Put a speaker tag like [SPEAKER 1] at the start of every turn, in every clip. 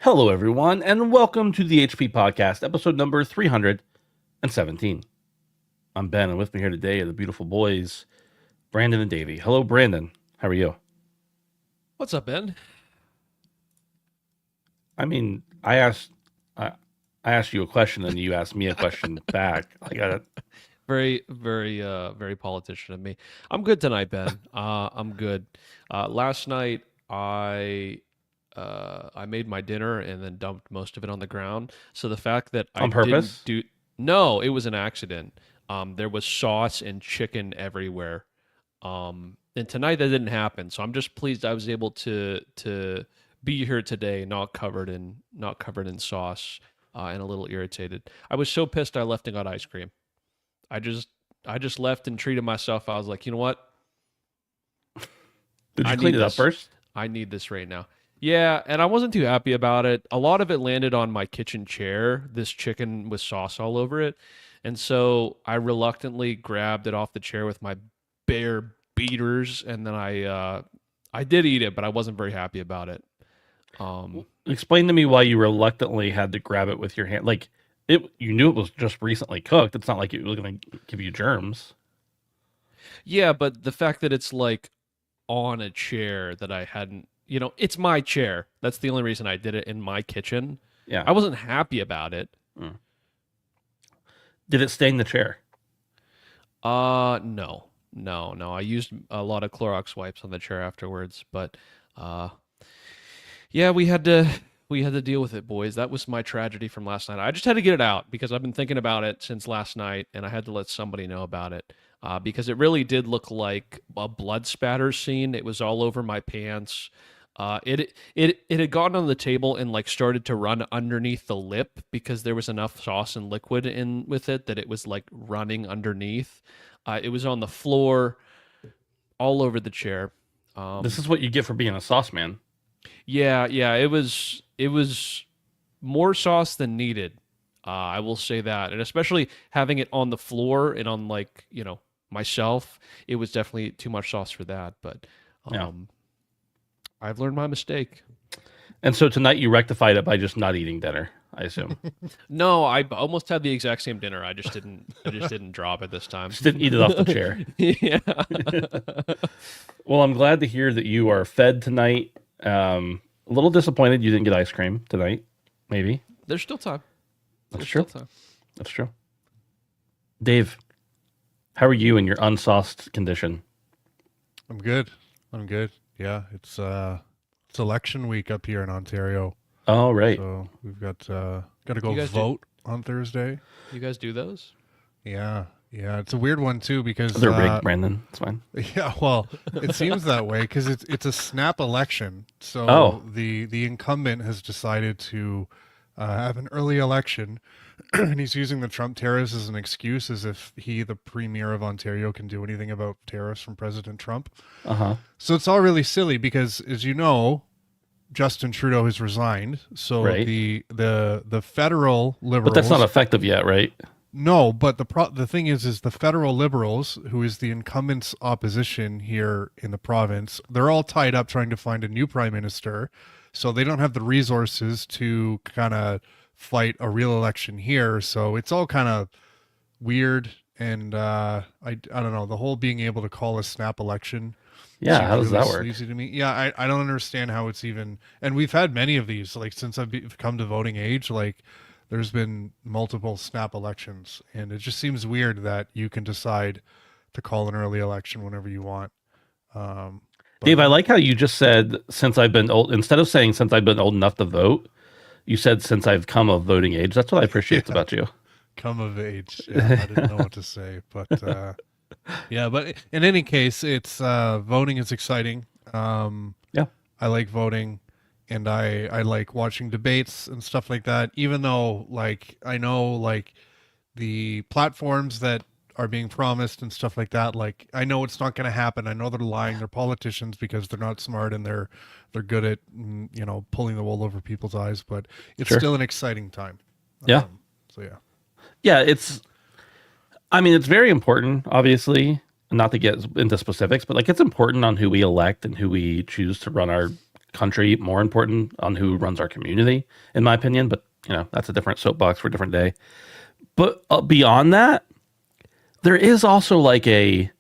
[SPEAKER 1] Hello, everyone, and welcome to the HP Podcast, episode number 317. I'm Ben, and with me here today are the beautiful boys, Brandon and Davey. Hello, Brandon. How are you?
[SPEAKER 2] What's up, Ben?
[SPEAKER 1] I asked you a question, and you asked me a question back. I got it.
[SPEAKER 2] Very politician of me. I'm good tonight, Ben. I'm good. Last night I made my dinner and then dumped most of it on the ground. So the fact that I
[SPEAKER 1] On
[SPEAKER 2] didn't
[SPEAKER 1] purpose?
[SPEAKER 2] do no, it was an accident. There was sauce and chicken everywhere. And tonight that didn't happen. So I'm just pleased I was able to be here today, not covered in sauce, and a little irritated. I was so pissed I left and got ice cream. I just I just left and treated myself. I was like, you know what?
[SPEAKER 1] Did you
[SPEAKER 2] I
[SPEAKER 1] clean
[SPEAKER 2] need
[SPEAKER 1] it up
[SPEAKER 2] this.
[SPEAKER 1] first?
[SPEAKER 2] I need this right now. Yeah, and I wasn't too happy about it. A lot of it landed on my kitchen chair, this chicken with sauce all over it. And so I reluctantly grabbed it off the chair with my bare beaters, and then I did eat it, but I wasn't very happy about it. Um
[SPEAKER 1] Explain to me why you reluctantly had to grab it with your hand. Like, you knew it was just recently cooked. It's not like it was going to give you germs.
[SPEAKER 2] yeah, but the fact that it's like on a chair that I hadn't, it's my chair. That's the only reason I did it in my kitchen.
[SPEAKER 1] Yeah.
[SPEAKER 2] I wasn't happy about it.
[SPEAKER 1] Mm. Did it stain the chair?
[SPEAKER 2] No. No. I used a lot of Clorox wipes on the chair afterwards, but uh yeah, we had to deal with it, boys. That was my tragedy from last night. I just had to get it out because I've been thinking about it since last night, and I had to let somebody know about it. Because it really did look like a blood spatter scene. It was all over my pants. It had gotten on the table and like started to run underneath the lip because there was enough sauce and liquid in with it that it was like running underneath. It was on the floor, all over the chair.
[SPEAKER 1] This
[SPEAKER 2] Um,
[SPEAKER 1] is what you get for being a sauce man.
[SPEAKER 2] yeah, it was more sauce than needed. I will say that, and especially having it on the floor and on like myself, it was definitely too much sauce for that. But
[SPEAKER 1] Yeah.
[SPEAKER 2] um, I've learned my mistake.
[SPEAKER 1] And so tonight you rectified it by just not eating dinner, I assume.
[SPEAKER 2] No, I almost had the exact same dinner. I just didn't drop it this time.
[SPEAKER 1] Just didn't eat it off the chair.
[SPEAKER 2] Yeah.
[SPEAKER 1] Well, I'm glad to hear that you are fed tonight. A little disappointed you didn't get ice cream tonight. Maybe.
[SPEAKER 2] There's still time.
[SPEAKER 1] That's
[SPEAKER 2] There's
[SPEAKER 1] true.
[SPEAKER 2] still time.
[SPEAKER 1] That's true. Dave, how are you in your unsauced condition?
[SPEAKER 3] I'm good. I'm good. Yeah, it's election week up here in Ontario.
[SPEAKER 1] Oh, right.
[SPEAKER 3] So we've got to go
[SPEAKER 2] You guys do
[SPEAKER 3] vote on Thursday.
[SPEAKER 2] you guys do those?
[SPEAKER 3] Yeah. Yeah, it's a weird one too because
[SPEAKER 1] They're rigged, Brandon. It's fine.
[SPEAKER 3] yeah, well, it seems that way cuz it's a snap election. So
[SPEAKER 1] Oh.
[SPEAKER 3] the incumbent has decided to have an early election and he's using the Trump tariffs as an excuse as if he, the premier of Ontario, can do anything about tariffs from President Trump.
[SPEAKER 1] Uh-huh.
[SPEAKER 3] So it's all really silly because, as you know, Justin Trudeau has resigned. So
[SPEAKER 1] Right.
[SPEAKER 3] the federal liberals.
[SPEAKER 1] But that's not effective yet, right?
[SPEAKER 3] No, but the thing is the federal liberals, who is the incumbent's opposition here in the province, they're all tied up trying to find a new prime minister. So they don't have the resources to kind of fight a real election here. So it's all kind of weird. And I don't know, the whole being able to call a snap election
[SPEAKER 1] Yeah,
[SPEAKER 3] seems
[SPEAKER 1] how does
[SPEAKER 3] really
[SPEAKER 1] that work?
[SPEAKER 3] sleazy to me. Yeah, I don't understand how it's even. And we've had many of these, like since come to voting age. Like there's been multiple snap elections, and it just seems weird that you can decide to call an early election whenever you want. But
[SPEAKER 1] Dave, I like how you just said since I've been old, instead of saying since I've been old enough to vote, you said since I've come of voting age. That's what I appreciate
[SPEAKER 3] yeah,
[SPEAKER 1] about you.
[SPEAKER 3] come of age. Yeah, I didn't know what to say, but yeah. But in any case, it's voting is exciting.
[SPEAKER 1] Yeah.
[SPEAKER 3] I like voting. And I like watching debates and stuff like that, even though like I know like the platforms that are being promised and stuff like that, like I know it's not going to happen. I know they're lying. They're politicians because they're not smart and they're good at pulling the wool over people's eyes, but it's
[SPEAKER 1] Sure.
[SPEAKER 3] still an exciting time.
[SPEAKER 1] Yeah.
[SPEAKER 3] So yeah.
[SPEAKER 1] Yeah, it's very important, obviously, not to get into specifics, but like it's important on who we elect and who we choose to run our country more important on who runs our community, in my opinion. But, that's a different soapbox for a different day. But beyond that, there is also like a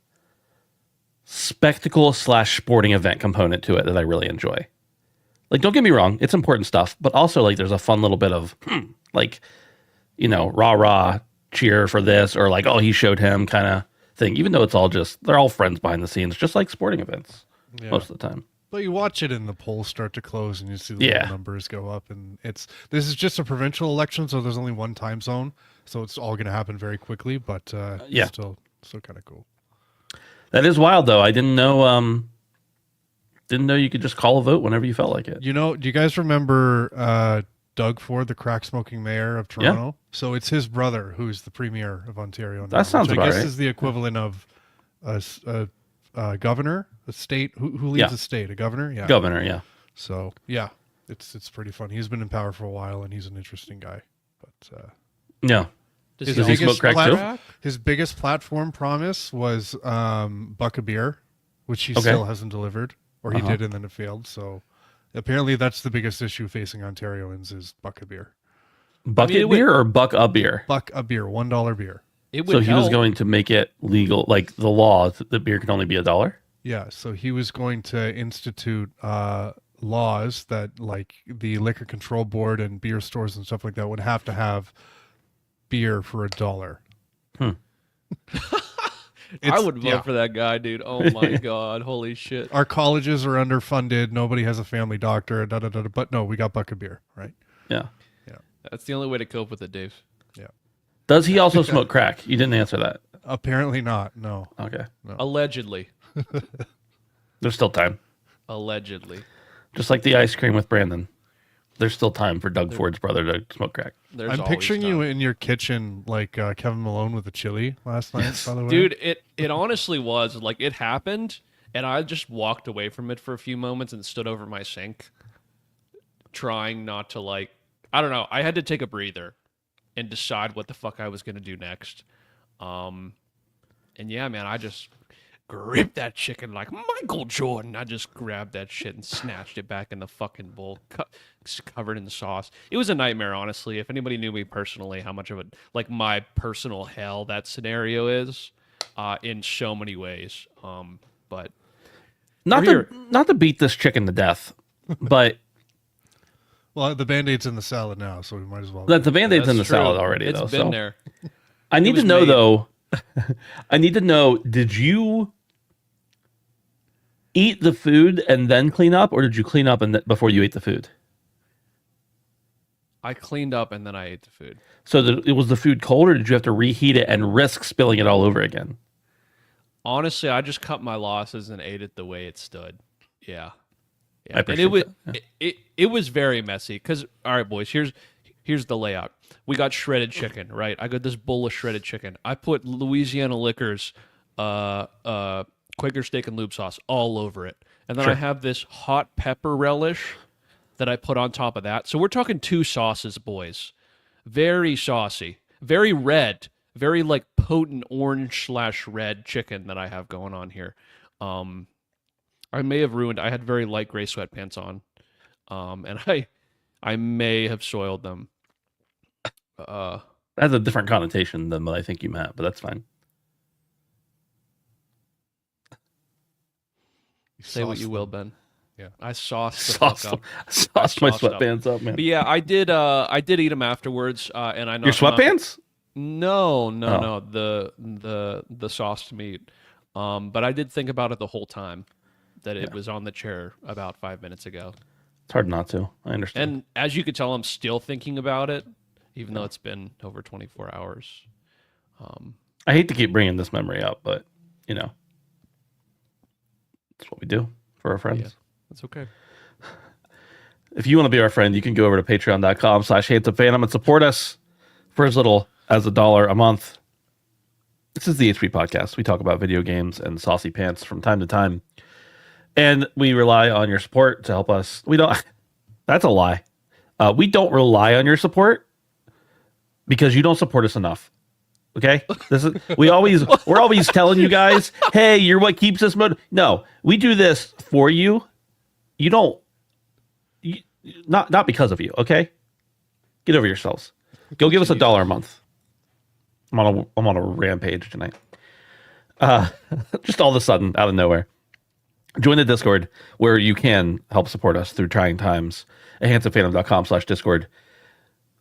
[SPEAKER 1] spectacle / sporting event component to it that I really enjoy. Like, don't get me wrong, it's important stuff, but also like there's a fun little bit of like, rah rah cheer for this, or like, oh, he showed him kind of thing, even though they're all friends behind the scenes, just like sporting events most of the time.
[SPEAKER 3] But you watch it and the polls start to close and you see the little numbers go up, and this is just a provincial election, so there's only one time zone, so it's all going to happen very quickly, but it's still kind of cool.
[SPEAKER 1] That is wild though. I didn't know you could just call a vote whenever you felt like it.
[SPEAKER 3] Do you guys remember Doug Ford, the crack smoking mayor of Toronto? Yeah. So it's his brother who's the premier of Ontario now,
[SPEAKER 1] that sounds
[SPEAKER 3] which
[SPEAKER 1] about
[SPEAKER 3] I guess
[SPEAKER 1] right.
[SPEAKER 3] is the equivalent of a governor, a state who leads a state, a governor. Yeah,
[SPEAKER 1] governor. Yeah.
[SPEAKER 3] So yeah, it's pretty fun. He's been in power for a while, and he's an interesting guy. But
[SPEAKER 1] yeah,
[SPEAKER 2] Does
[SPEAKER 1] he smoke crack too?
[SPEAKER 3] His biggest platform promise was buck a beer, which he still hasn't delivered, or he did and then it failed. So apparently that's the biggest issue facing Ontarians is buck a beer.
[SPEAKER 1] Bucket beer or buck a beer?
[SPEAKER 3] Buck a beer, $1 beer.
[SPEAKER 1] So he was going to make it legal, like the law that beer can only be $1?
[SPEAKER 3] Yeah, so he was going to institute laws that like the Liquor Control Board and beer stores and stuff like that would have to have beer for $1.
[SPEAKER 2] I would vote for that guy, dude. Oh my God. Holy shit.
[SPEAKER 3] Our colleges are underfunded. Nobody has a family doctor. But no, we got buck a beer, right?
[SPEAKER 1] Yeah.
[SPEAKER 2] That's the only way to cope with it, Dave.
[SPEAKER 3] Yeah.
[SPEAKER 1] Does he also smoke crack? You didn't answer that.
[SPEAKER 3] Apparently not. No.
[SPEAKER 1] Okay.
[SPEAKER 3] No.
[SPEAKER 2] Allegedly.
[SPEAKER 1] There's still time.
[SPEAKER 2] Allegedly.
[SPEAKER 1] Just like the ice cream with Brandon. There's still time for Doug Ford's brother to smoke crack.
[SPEAKER 3] I'm picturing you in your kitchen like Kevin Malone with the chili last night, by the way.
[SPEAKER 2] Dude, it honestly was. Like, it happened, and I just walked away from it for a few moments and stood over my sink, trying not to, like, I don't know. I had to take a breather and decide what the fuck I was going to do next. And yeah, man, I just gripped that chicken like Michael Jordan. I just grabbed that shit and snatched it back in the fucking bowl, covered in sauce. It was a nightmare, honestly. If anybody knew me personally, how much of a, like, my personal hell that scenario is, in so many ways. But
[SPEAKER 1] not to beat this chicken to death, but
[SPEAKER 3] well, the Band-Aid's in the salad now, so we might as well.
[SPEAKER 1] The Band-Aid's in the salad already.
[SPEAKER 2] It's been there.
[SPEAKER 1] I need to know though. I need to know, did you eat the food and then clean up, or did you clean up before you ate the food?
[SPEAKER 2] I cleaned up and then I ate the food.
[SPEAKER 1] So it was the food cold, or did you have to reheat it and risk spilling it all over again?
[SPEAKER 2] Honestly, I just cut my losses and ate it the way it stood. Yeah.
[SPEAKER 1] I appreciate
[SPEAKER 2] and it was very messy because, all right, boys, here's the layout. We got shredded chicken, right? I got this bowl of shredded chicken. I put Louisiana Liquors, Quaker steak and lube sauce all over it. And then I have this hot pepper relish that I put on top of that. So we're talking 2 sauces, boys. Very saucy, very red, very like potent orange / red chicken that I have going on here. I may have ruined. I had very light gray sweatpants on, and I may have soiled them.
[SPEAKER 1] That's a different connotation than what I think you meant, but that's fine.
[SPEAKER 2] Say what you will, Ben.
[SPEAKER 3] Yeah,
[SPEAKER 2] I sauced
[SPEAKER 1] my sweatpants up, man.
[SPEAKER 2] But yeah, I did eat them afterwards, and I know
[SPEAKER 1] your sweatpants.
[SPEAKER 2] No, the sauced meat. But I did think about it the whole time that it was on the chair about 5 minutes ago.
[SPEAKER 1] It's hard not to. I understand.
[SPEAKER 2] And as you could tell, I'm still thinking about it, even though it's been over 24 hours.
[SPEAKER 1] I hate to keep bringing this memory up, but that's what we do for our friends.
[SPEAKER 2] Yeah, that's okay.
[SPEAKER 1] If you want to be our friend, you can go over to patreon.com/handsomephantom and support us for as little as $1 a month. This is the HP Podcast. We talk about video games and saucy pants from time to time. And we rely on your support to help us. That's a lie. We don't rely on your support because you don't support us enough. Okay? We're always telling you guys, hey, you're what keeps us motivated. No, we do this for you. You don't Not because of you, okay? Get over yourselves. Go give us $1 a month. I'm on a rampage tonight. Just all of a sudden, out of nowhere. Join the Discord where you can help support us through trying times at handsomephantom.com/Discord,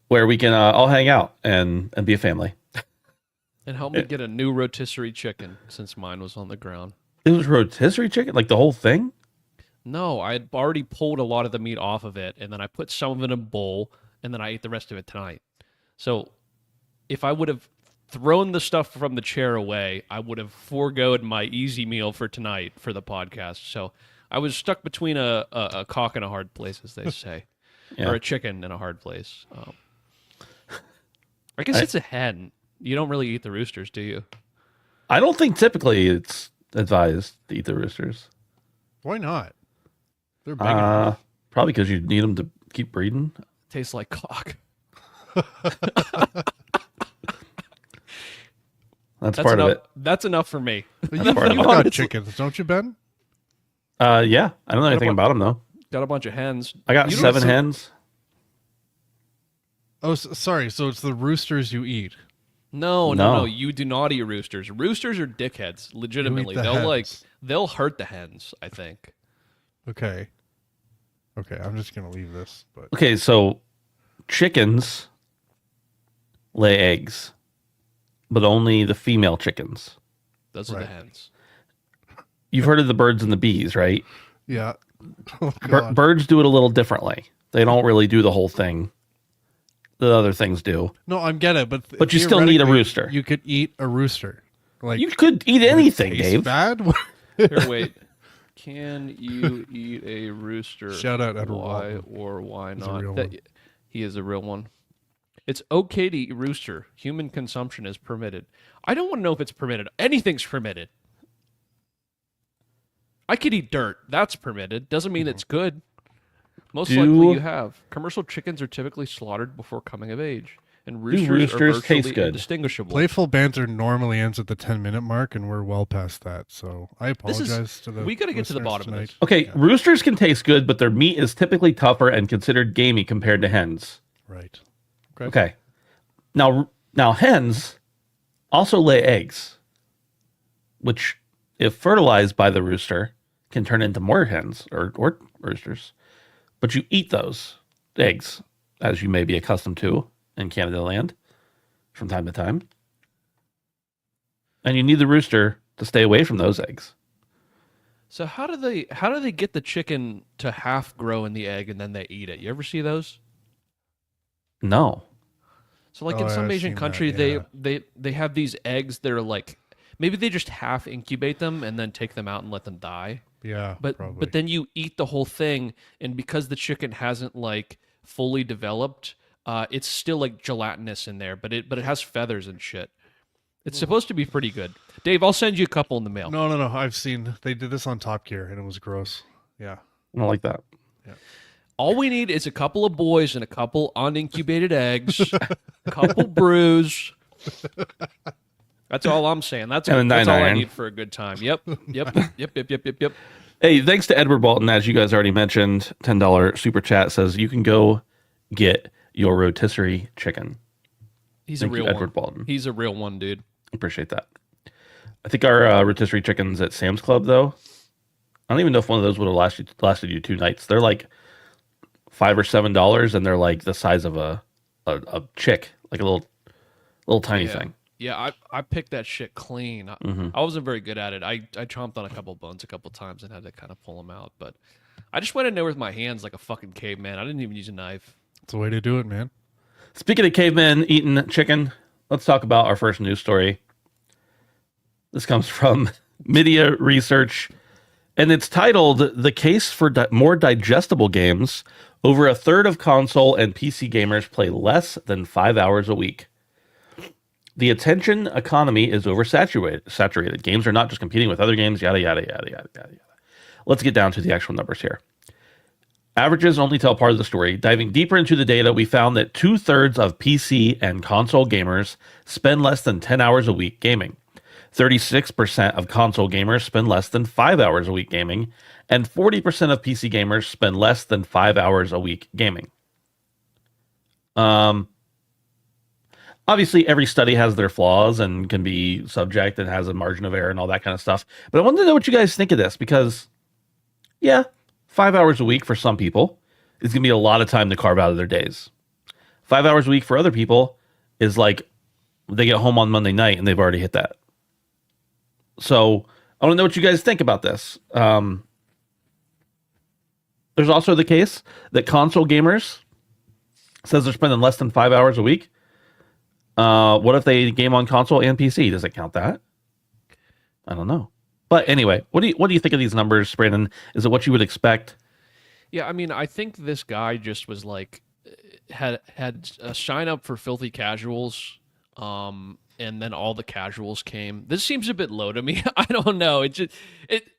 [SPEAKER 1] where we can all hang out and be a family.
[SPEAKER 2] And help me get a new rotisserie chicken since mine was on the ground.
[SPEAKER 1] It was rotisserie chicken? Like the whole thing?
[SPEAKER 2] No, I had already pulled a lot of the meat off of it, and then I put some of it in a bowl, and then I ate the rest of it tonight. So if I would have thrown the stuff from the chair away, I would have foregoed my easy meal for tonight for the podcast. So I was stuck between a cock and a hard place, as they say, or a chicken and a hard place. I guess it's a hen. You don't really eat the roosters, do you?
[SPEAKER 1] I don't think typically it's advised to eat the roosters.
[SPEAKER 3] Why not? They're big enough.
[SPEAKER 1] Probably because you need them to keep breeding.
[SPEAKER 2] Tastes like cock.
[SPEAKER 1] That's part
[SPEAKER 2] enough,
[SPEAKER 1] of it.
[SPEAKER 2] That's enough for me.
[SPEAKER 3] You've got chickens, don't you, Ben?
[SPEAKER 1] Yeah. I don't know anything about them, though.
[SPEAKER 2] Got a bunch of hens.
[SPEAKER 1] I got 7 hens.
[SPEAKER 3] Oh, sorry. So it's the roosters you eat.
[SPEAKER 2] No. You do not eat roosters. Roosters are dickheads. Legitimately, they'll hurt the hens, I think.
[SPEAKER 3] Okay. I'm just gonna leave this. But
[SPEAKER 1] Okay, so chickens lay eggs, but only the female chickens.
[SPEAKER 2] Those are the hens.
[SPEAKER 1] You've heard of the birds and the bees, right?
[SPEAKER 3] yeah. Oh, God.
[SPEAKER 1] Birds do it a little differently. They don't really do the whole thing that other things do.
[SPEAKER 3] No, I get it,
[SPEAKER 1] but you still need a rooster.
[SPEAKER 3] You could eat a rooster. Like
[SPEAKER 1] You could eat anything, Dave.
[SPEAKER 3] Bad.
[SPEAKER 2] Here, wait. Can you eat a rooster?
[SPEAKER 3] Shout out Edward
[SPEAKER 2] Why
[SPEAKER 3] Walton.
[SPEAKER 2] or why
[SPEAKER 3] He's a
[SPEAKER 2] not?
[SPEAKER 3] real one.
[SPEAKER 2] He is a real one. It's okay to eat rooster. Human consumption is permitted. I don't want to know if it's permitted. Anything's permitted. I could eat dirt. That's permitted. Doesn't mean it's good. Most likely you have. Commercial chickens are typically slaughtered before coming of age. And roosters are
[SPEAKER 1] roosters
[SPEAKER 2] virtually
[SPEAKER 1] taste good?
[SPEAKER 2] indistinguishable.
[SPEAKER 3] Playful banter normally ends at the 10-minute mark, and we're well past that. So I apologize to the.
[SPEAKER 2] We got to get to the
[SPEAKER 3] listeners
[SPEAKER 2] bottom of
[SPEAKER 3] tonight.
[SPEAKER 2] this.
[SPEAKER 1] Okay, roosters can taste good, but their meat is typically tougher and considered gamey compared to hens.
[SPEAKER 3] Right.
[SPEAKER 1] Okay. Now hens also lay eggs, which, if fertilized by the rooster, can turn into more hens or roosters. But you eat those eggs, as you may be accustomed to in Canada land from time to time. And you need the rooster to stay away from those eggs.
[SPEAKER 2] So how do they get the chicken to half grow in the egg and then they eat it? You ever see those?
[SPEAKER 1] No.
[SPEAKER 2] So like
[SPEAKER 3] Oh,
[SPEAKER 2] in some
[SPEAKER 3] I've
[SPEAKER 2] Asian
[SPEAKER 3] seen
[SPEAKER 2] country,
[SPEAKER 3] that,
[SPEAKER 2] they have these eggs that are like, maybe they just half incubate them and then take them out and let them die.
[SPEAKER 3] Yeah.
[SPEAKER 2] But
[SPEAKER 3] probably.
[SPEAKER 2] then you eat the whole thing, and because the chicken hasn't like fully developed, it's still like gelatinous in there, but it has feathers and shit. It's supposed to be pretty good. Dave, I'll send you a couple in the mail.
[SPEAKER 3] No. I've seen they did this on Top Gear, and it was gross. Yeah.
[SPEAKER 1] I don't like that.
[SPEAKER 2] All we need is a couple of boys and a couple unincubated eggs, a couple brews. That's all I'm saying. That's all I need for a good time. Yep.
[SPEAKER 1] Hey, thanks to Edward Bolton, as you guys already mentioned. $10 super chat says you can go get your rotisserie chicken.
[SPEAKER 2] He's
[SPEAKER 1] Thank
[SPEAKER 2] a real
[SPEAKER 1] you, Edward
[SPEAKER 2] one.
[SPEAKER 1] Bolton.
[SPEAKER 2] He's a real one, dude.
[SPEAKER 1] Appreciate that. I think our rotisserie chicken's at Sam's Club, though. I don't even know if one of those would have lasted you 2 nights. They're like $5 or $7, and they're like the size of a chick, like a little tiny thing.
[SPEAKER 2] Yeah, I picked that shit clean. I wasn't very good at it. I chomped on a couple bones a couple times and had to kind of pull them out. But I just went in there with my hands like a fucking caveman. I didn't even use a knife.
[SPEAKER 3] It's the way to do it, man.
[SPEAKER 1] Speaking of cavemen eating chicken, let's talk about our first news story. This comes from Media Research, and it's titled, "The Case for More Digestible Games. Over a third of console and PC gamers play less than 5 hours a week. The attention economy is oversaturated. Games are not just competing with other games, yada, yada, yada, yada, yada, yada." Let's get down to the actual numbers here. Averages only tell part of the story. Diving deeper into the data, we found that 2/3 of PC and console gamers spend less than 10 hours a week gaming. 36% of console gamers spend less than 5 hours a week gaming, and 40% of PC gamers spend less than 5 hours a week gaming. Obviously, every study has their flaws and can be subject and has a margin of error and all that kind of stuff. But I wanted to know what you guys think of this because, yeah, 5 hours a week for some people is going to be a lot of time to carve out of their days. 5 hours a week for other people is like they get home on Monday night and they've already hit that. So I want to know what you guys think about this. There's also the case that console gamers says they're spending less than 5 hours a week. What if they game on console and PC? Does it count that? I don't know. But anyway, what do you think of these numbers, Brandon? Is it what you would expect?
[SPEAKER 2] Yeah, I mean, I think this guy just was like had a sign up for filthy casuals, and then all the casuals came. This seems a bit low to me. I don't know.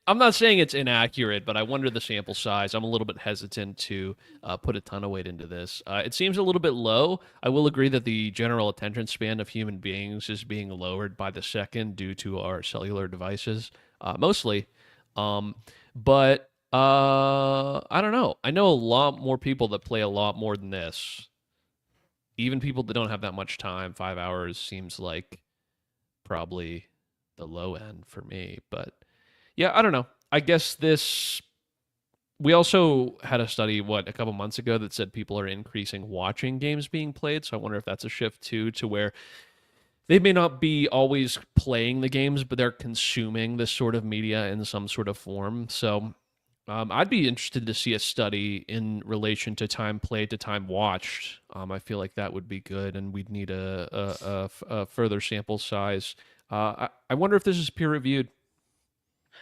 [SPEAKER 2] I'm not saying it's inaccurate, but I wonder the sample size. I'm a little bit hesitant to put a ton of weight into this. It seems a little bit low. I will agree that the general attention span of human beings is being lowered by the second due to our cellular devices, mostly. But I don't know. I know a lot more people that play a lot more than this. Even people that don't have that much time, 5 hours seems like probably the low end for me. But yeah, I don't know. I guess we also had a study, a couple months ago that said people are increasing watching games being played. So I wonder if that's a shift too, to where they may not be always playing the games, but they're consuming this sort of media in some sort of form. So I'd be interested to see a study in relation to time played to time watched. I feel like that would be good, and we'd need a further sample size. I wonder if this is peer reviewed.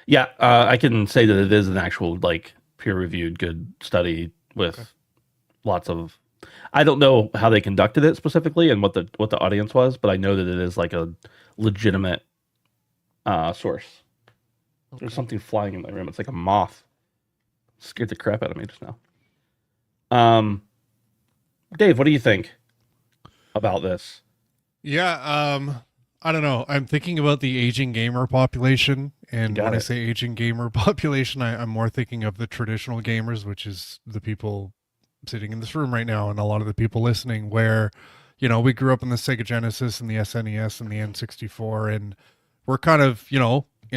[SPEAKER 1] Yeah, I can say that it is an actual like peer reviewed good study with lots of. I don't know how they conducted it specifically and what the audience was, but I know that it is like a legitimate source. Okay. There's something flying in my room. It's like a moth. Scared the crap out of me just now. Dave, what do you think about this?
[SPEAKER 3] Yeah, I don't know. I'm thinking about the aging gamer population, and when I say aging gamer population, I'm more thinking of the traditional gamers, which is the people sitting in this room right now, and a lot of the people listening. Where, we grew up in the Sega Genesis and the SNES and the N64, and we're kind of, in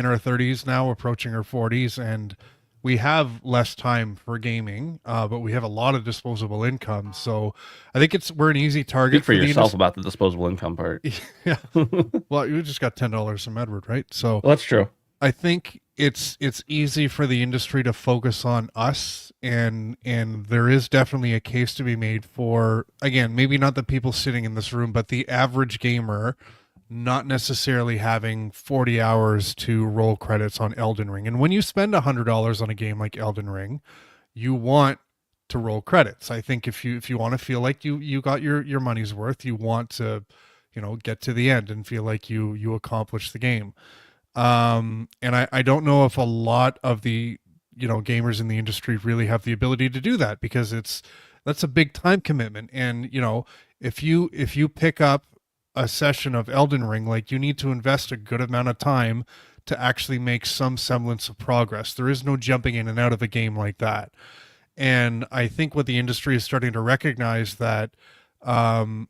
[SPEAKER 3] our 30s now, approaching our 40s, and we have less time for gaming, but we have a lot of disposable income. So I think we're an easy target.
[SPEAKER 1] Speak for yourself about the disposable income part.
[SPEAKER 3] Yeah. Well, you just got $10 from Edward, right? So
[SPEAKER 1] well, that's true.
[SPEAKER 3] I think it's easy for the industry to focus on us, and there is definitely a case to be made for, again, maybe not the people sitting in this room, but the average gamer not necessarily having 40 hours to roll credits on Elden Ring. And when you spend $100 on a game like Elden Ring, you want to roll credits. I think if you want to feel like you got your money's worth, you want to, get to the end and feel like you accomplished the game. And I don't know if a lot of the, gamers in the industry really have the ability to do that, because that's a big time commitment. And, if you pick up a session of Elden Ring, like, you need to invest a good amount of time to actually make some semblance of progress. There is no jumping in and out of a game like that. And I think what the industry is starting to recognize that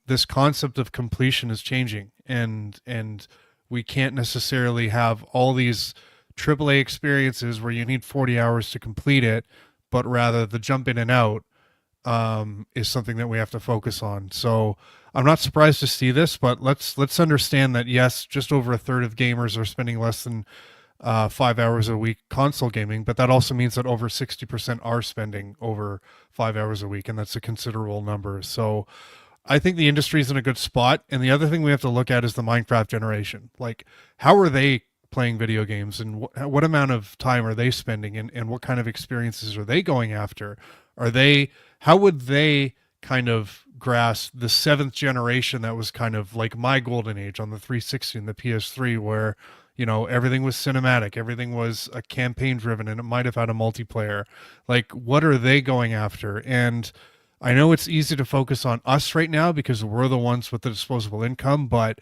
[SPEAKER 3] this concept of completion is changing, and we can't necessarily have all these AAA experiences where you need 40 hours to complete it, but rather the jump in and out is something that we have to focus on. So I'm not surprised to see this, but let's understand that, yes, just over a third of gamers are spending less than 5 hours a week console gaming, but that also means that over 60% are spending over 5 hours a week, and that's a considerable number. So I think the industry is in a good spot. And the other thing we have to look at is the Minecraft generation. Like, how are they playing video games, and what amount of time are they spending, and what kind of experiences are they going after? How would they kind of grasp the 7th generation that was kind of like my golden age on the 360 and the PS3, where everything was cinematic, everything was a campaign driven, and it might have had a multiplayer? Like, what are they going after? And I know it's easy to focus on us right now because we're the ones with the disposable income, but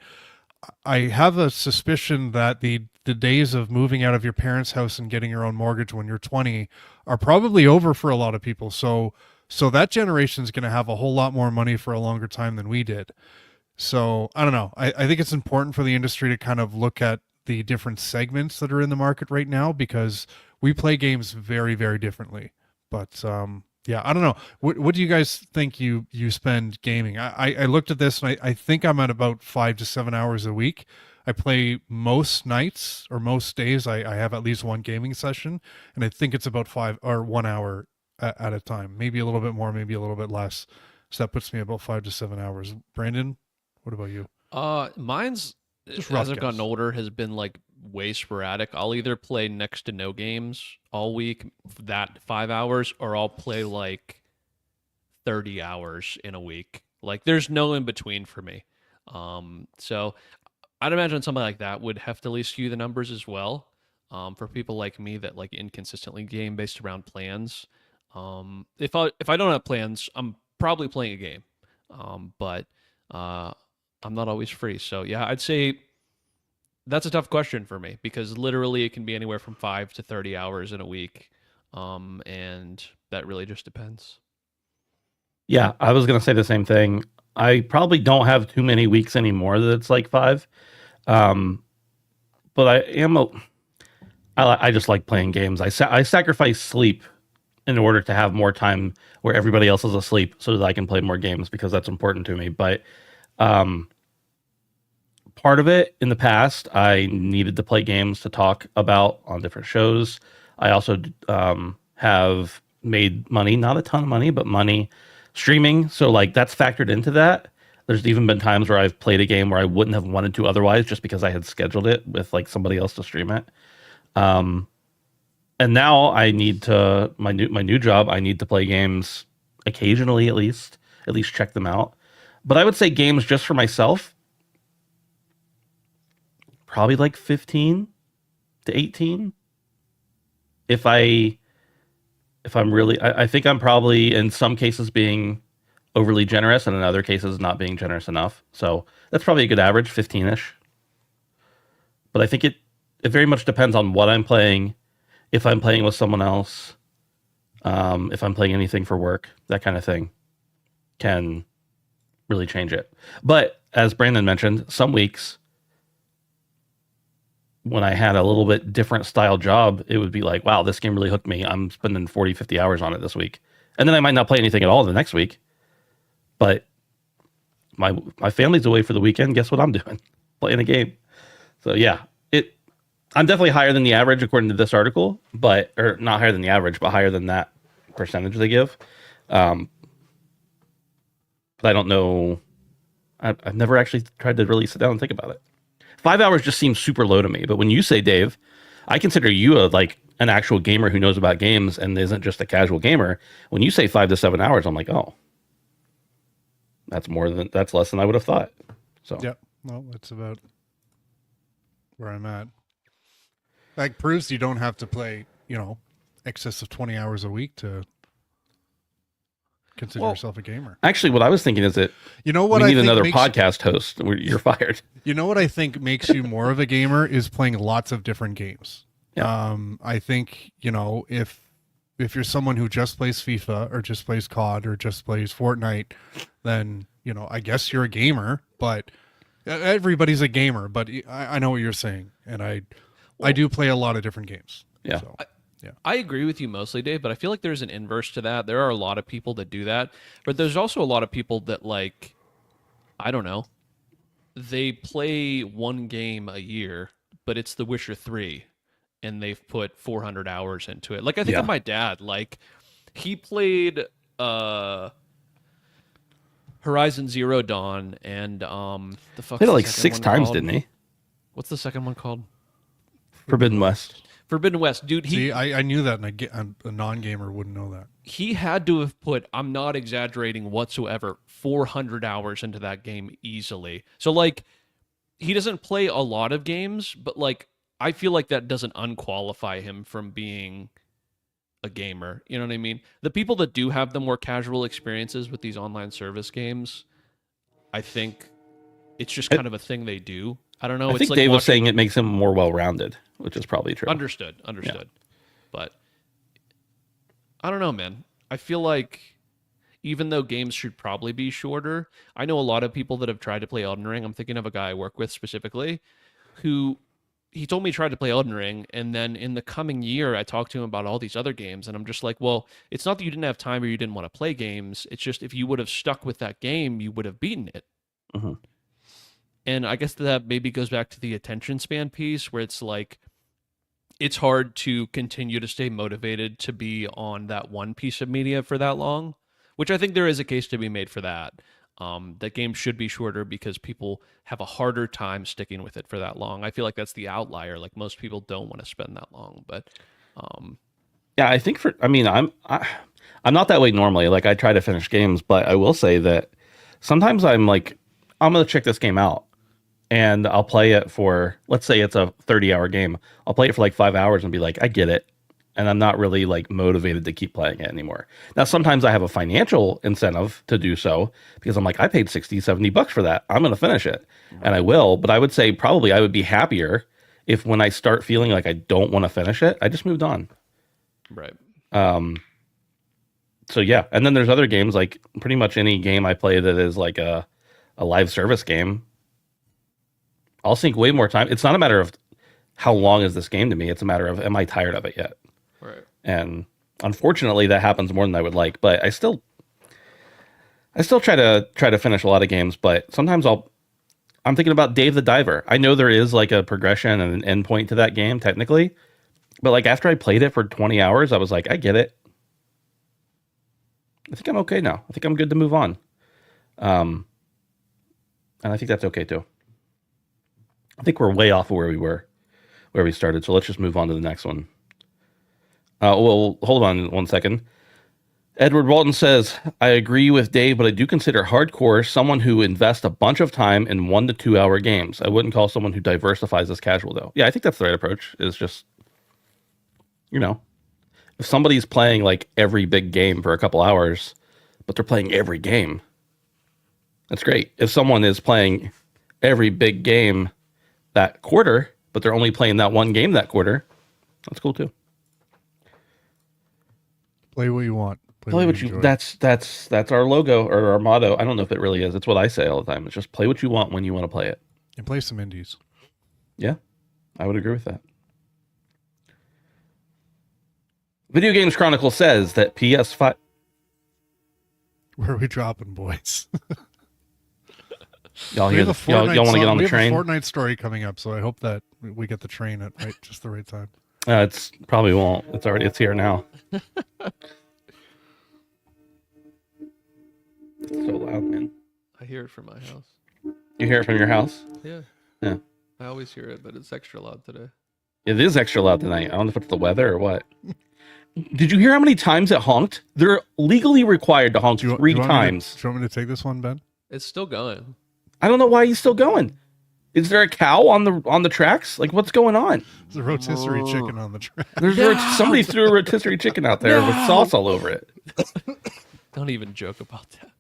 [SPEAKER 3] I have a suspicion that the days of moving out of your parents' house and getting your own mortgage when you're 20 are probably over for a lot of people. So that generation is going to have a whole lot more money for a longer time than we did. So I don't know. I think it's important for the industry to kind of look at the different segments that are in the market right now, because we play games very, very differently. But yeah, I don't know. What do you guys think you spend gaming? I looked at this and I think I'm at about 5 to 7 hours a week. I play most nights or most days. I have at least one gaming session, and I think it's about 1 hour at a time. Maybe a little bit more, maybe a little bit less. So that puts me about 5 to 7 hours. Brandon, what about you?
[SPEAKER 2] Mine's
[SPEAKER 3] Just
[SPEAKER 2] as
[SPEAKER 3] rough
[SPEAKER 2] I've gotten
[SPEAKER 3] guess.
[SPEAKER 2] older has been like way sporadic. I'll either play next to no games all week, that 5 hours, or I'll play like 30 hours in a week. Like there's no in between for me. So I'd imagine something like that would heftily skew the numbers as well. For people like me that like inconsistently game based around plans. If I don't have plans, I'm probably playing a game. But I'm not always free. So yeah, I'd say that's a tough question for me because literally it can be anywhere from 5 to 30 hours in a week. And that really just depends.
[SPEAKER 1] Yeah, I was gonna say the same thing. I probably don't have too many weeks anymore that it's like 5. Um, but I just like playing games. I sacrifice sleep in order to have more time where everybody else is asleep so that I can play more games because that's important to me. But um, part of it in the past, I needed to play games to talk about on different shows. I also have made money, not a ton of money, but money streaming. So like that's factored into that. There's even been times where I've played a game where I wouldn't have wanted to otherwise just because I had scheduled it with like somebody else to stream it. Um, and now I need to my new job. I need to play games occasionally, at least check them out. But I would say games just for myself, probably like 15 to 18. If I if I'm really, I think I'm probably in some cases being overly generous and in other cases not being generous enough. So that's probably a good average, 15ish. But I think it very much depends on what I'm playing, if I'm playing with someone else, if I'm playing anything for work, that kind of thing can really change it. But as Brandon mentioned, some weeks when I had a little bit different style job, it would be like, wow, this game really hooked me. I'm spending 40, 50 hours on it this week. And then I might not play anything at all the next week. But my family's away for the weekend. Guess what I'm doing? Playing a game. So yeah, I'm definitely higher than the average according to this article, or not higher than the average, but higher than that percentage they give. But I don't know. I've never actually tried to really sit down and think about it. 5 hours just seems super low to me. But when you say, Dave, I consider you like an actual gamer who knows about games and isn't just a casual gamer. When you say 5 to 7 hours, I'm like, oh, that's less than I would have thought. So
[SPEAKER 3] Yeah, well, that's about where I'm at. That proves you don't have to play, excess of 20 hours a week to consider yourself a gamer.
[SPEAKER 1] actually, what I was thinking is that
[SPEAKER 3] You know what
[SPEAKER 1] we
[SPEAKER 3] I
[SPEAKER 1] need
[SPEAKER 3] think
[SPEAKER 1] another
[SPEAKER 3] makes,
[SPEAKER 1] podcast host. You're fired.
[SPEAKER 3] You know what I think makes you more of a gamer is playing lots of different games.
[SPEAKER 1] Yeah.
[SPEAKER 3] I think, if you're someone who just plays FIFA or just plays COD or just plays Fortnite, then, I guess you're a gamer, but everybody's a gamer, but I know what you're saying. And I do play a lot of different games.
[SPEAKER 1] Yeah.
[SPEAKER 3] So,
[SPEAKER 2] I agree with you mostly, Dave, but I feel like there's an inverse to that. There are a lot of people that do that, but there's also a lot of people that like, I don't know, they play one game a year, but it's The Witcher 3 and they've put 400 hours into it. Like I think
[SPEAKER 1] Yeah.
[SPEAKER 2] of my dad, like he played Horizon Zero Dawn and the fuck
[SPEAKER 1] Played it like 6 times, didn't he?
[SPEAKER 2] What's the second one called?
[SPEAKER 1] Forbidden West.
[SPEAKER 2] Forbidden West, dude.
[SPEAKER 3] see, I knew that, and a non-gamer wouldn't know that.
[SPEAKER 2] He had to have put, I'm not exaggerating whatsoever, 400 hours into that game easily. So like he doesn't play a lot of games, but like I feel like that doesn't unqualify him from being a gamer. You know what I mean? The people that do have the more casual experiences with these online service games, I think it's just kind of a thing they do. I don't know.
[SPEAKER 1] I
[SPEAKER 2] It's
[SPEAKER 1] think
[SPEAKER 2] like
[SPEAKER 1] Dave was
[SPEAKER 2] watching-
[SPEAKER 1] saying it makes him more well-rounded, which is probably true.
[SPEAKER 2] Understood. But I don't know, man. I feel like even though games should probably be shorter, I know a lot of people that have tried to play Elden Ring. I'm thinking of a guy I work with specifically who he told me he tried to play Elden Ring, and then in the coming year, I talked to him about all these other games, and I'm just like, well, it's not that you didn't have time or you didn't want to play games. It's just if you would have stuck with that game, you would have beaten it.
[SPEAKER 1] Mhm.
[SPEAKER 2] And I guess that maybe goes back to the attention span piece, where it's like, it's hard to continue to stay motivated to be on that one piece of media for that long, which I think there is a case to be made for that. That games should be shorter because people have a harder time sticking with it for that long. I feel like that's the outlier. Like most people don't want to spend that long, but
[SPEAKER 1] Yeah, I think I'm not that way normally. Like I try to finish games, but I will say that sometimes I'm like, I'm gonna check this game out, and I'll play it for, let's say it's a 30-hour game. I'll play it for like 5 hours and be like, I get it. And I'm not really like motivated to keep playing it anymore. Now, sometimes I have a financial incentive to do so because I'm like, I paid $60-$70 for that. I'm going to finish it, and I will. But I would say probably I would be happier if when I start feeling like I don't want to finish it, I just moved on.
[SPEAKER 2] right.
[SPEAKER 1] So yeah. And then there's other games, like pretty much any game I play that is like a live service game, I'll sink way more time. It's not a matter of how long is this game to me. It's a matter of, am I tired of it yet?
[SPEAKER 2] Right.
[SPEAKER 1] And unfortunately, that happens more than I would like. But I still try to finish a lot of games. But sometimes I'm thinking about Dave the Diver. I know there is like a progression and an endpoint to that game technically, but like after I played it for 20 hours, I was like, I get it. I think I'm okay now. I think I'm good to move on. And I think that's okay too. I think we're way off of where we started. So let's just move on to the next one. Well, hold on one second. Edward Walton says, I agree with Dave, but I do consider hardcore someone who invests a bunch of time in 1 to 2 hour games. I wouldn't call someone who diversifies as casual, though. Yeah, I think that's the right approach, is just, if somebody's playing like every big game for a couple hours, but they're playing every game, that's great. If someone is playing every big game that quarter, but they're only playing that one game that quarter, that's cool too.
[SPEAKER 3] Play what you want.
[SPEAKER 1] Play what you.
[SPEAKER 3] enjoy.
[SPEAKER 1] That's our logo or our motto. I don't know if it really is. It's what I say all the time. It's just play what you want when you want to play it.
[SPEAKER 3] And play some indies.
[SPEAKER 1] Yeah, I would agree with that. Video Games Chronicle says that PS5.
[SPEAKER 3] Where are we dropping, boys?
[SPEAKER 1] Y'all
[SPEAKER 3] We
[SPEAKER 1] hear?
[SPEAKER 3] have a
[SPEAKER 1] Y'all
[SPEAKER 3] Fortnite
[SPEAKER 1] want to
[SPEAKER 3] song-
[SPEAKER 1] get on
[SPEAKER 3] we
[SPEAKER 1] the
[SPEAKER 3] have a
[SPEAKER 1] train?
[SPEAKER 3] Fortnite story coming up, so I hope that we get the train at just the right time.
[SPEAKER 1] It's probably won't. It's here now. It's so loud, man.
[SPEAKER 2] I hear it from my house.
[SPEAKER 1] You hear it from your house?
[SPEAKER 2] Yeah.
[SPEAKER 1] Yeah.
[SPEAKER 2] I always hear it, but it's extra loud today.
[SPEAKER 1] It is extra loud tonight. I don't know if it's the weather or what. Did you hear how many times it honked? They're legally required to honk
[SPEAKER 3] Do you
[SPEAKER 1] three
[SPEAKER 3] want me to-
[SPEAKER 1] times.
[SPEAKER 3] do you want me to take this one, Ben?
[SPEAKER 2] It's still going.
[SPEAKER 1] I don't know why he's still going. Is there a cow on the tracks? Like, what's going on?
[SPEAKER 3] There's a rotisserie chicken on the track.
[SPEAKER 1] There's somebody threw a rotisserie chicken out there with sauce all over it.
[SPEAKER 2] Don't even joke about that.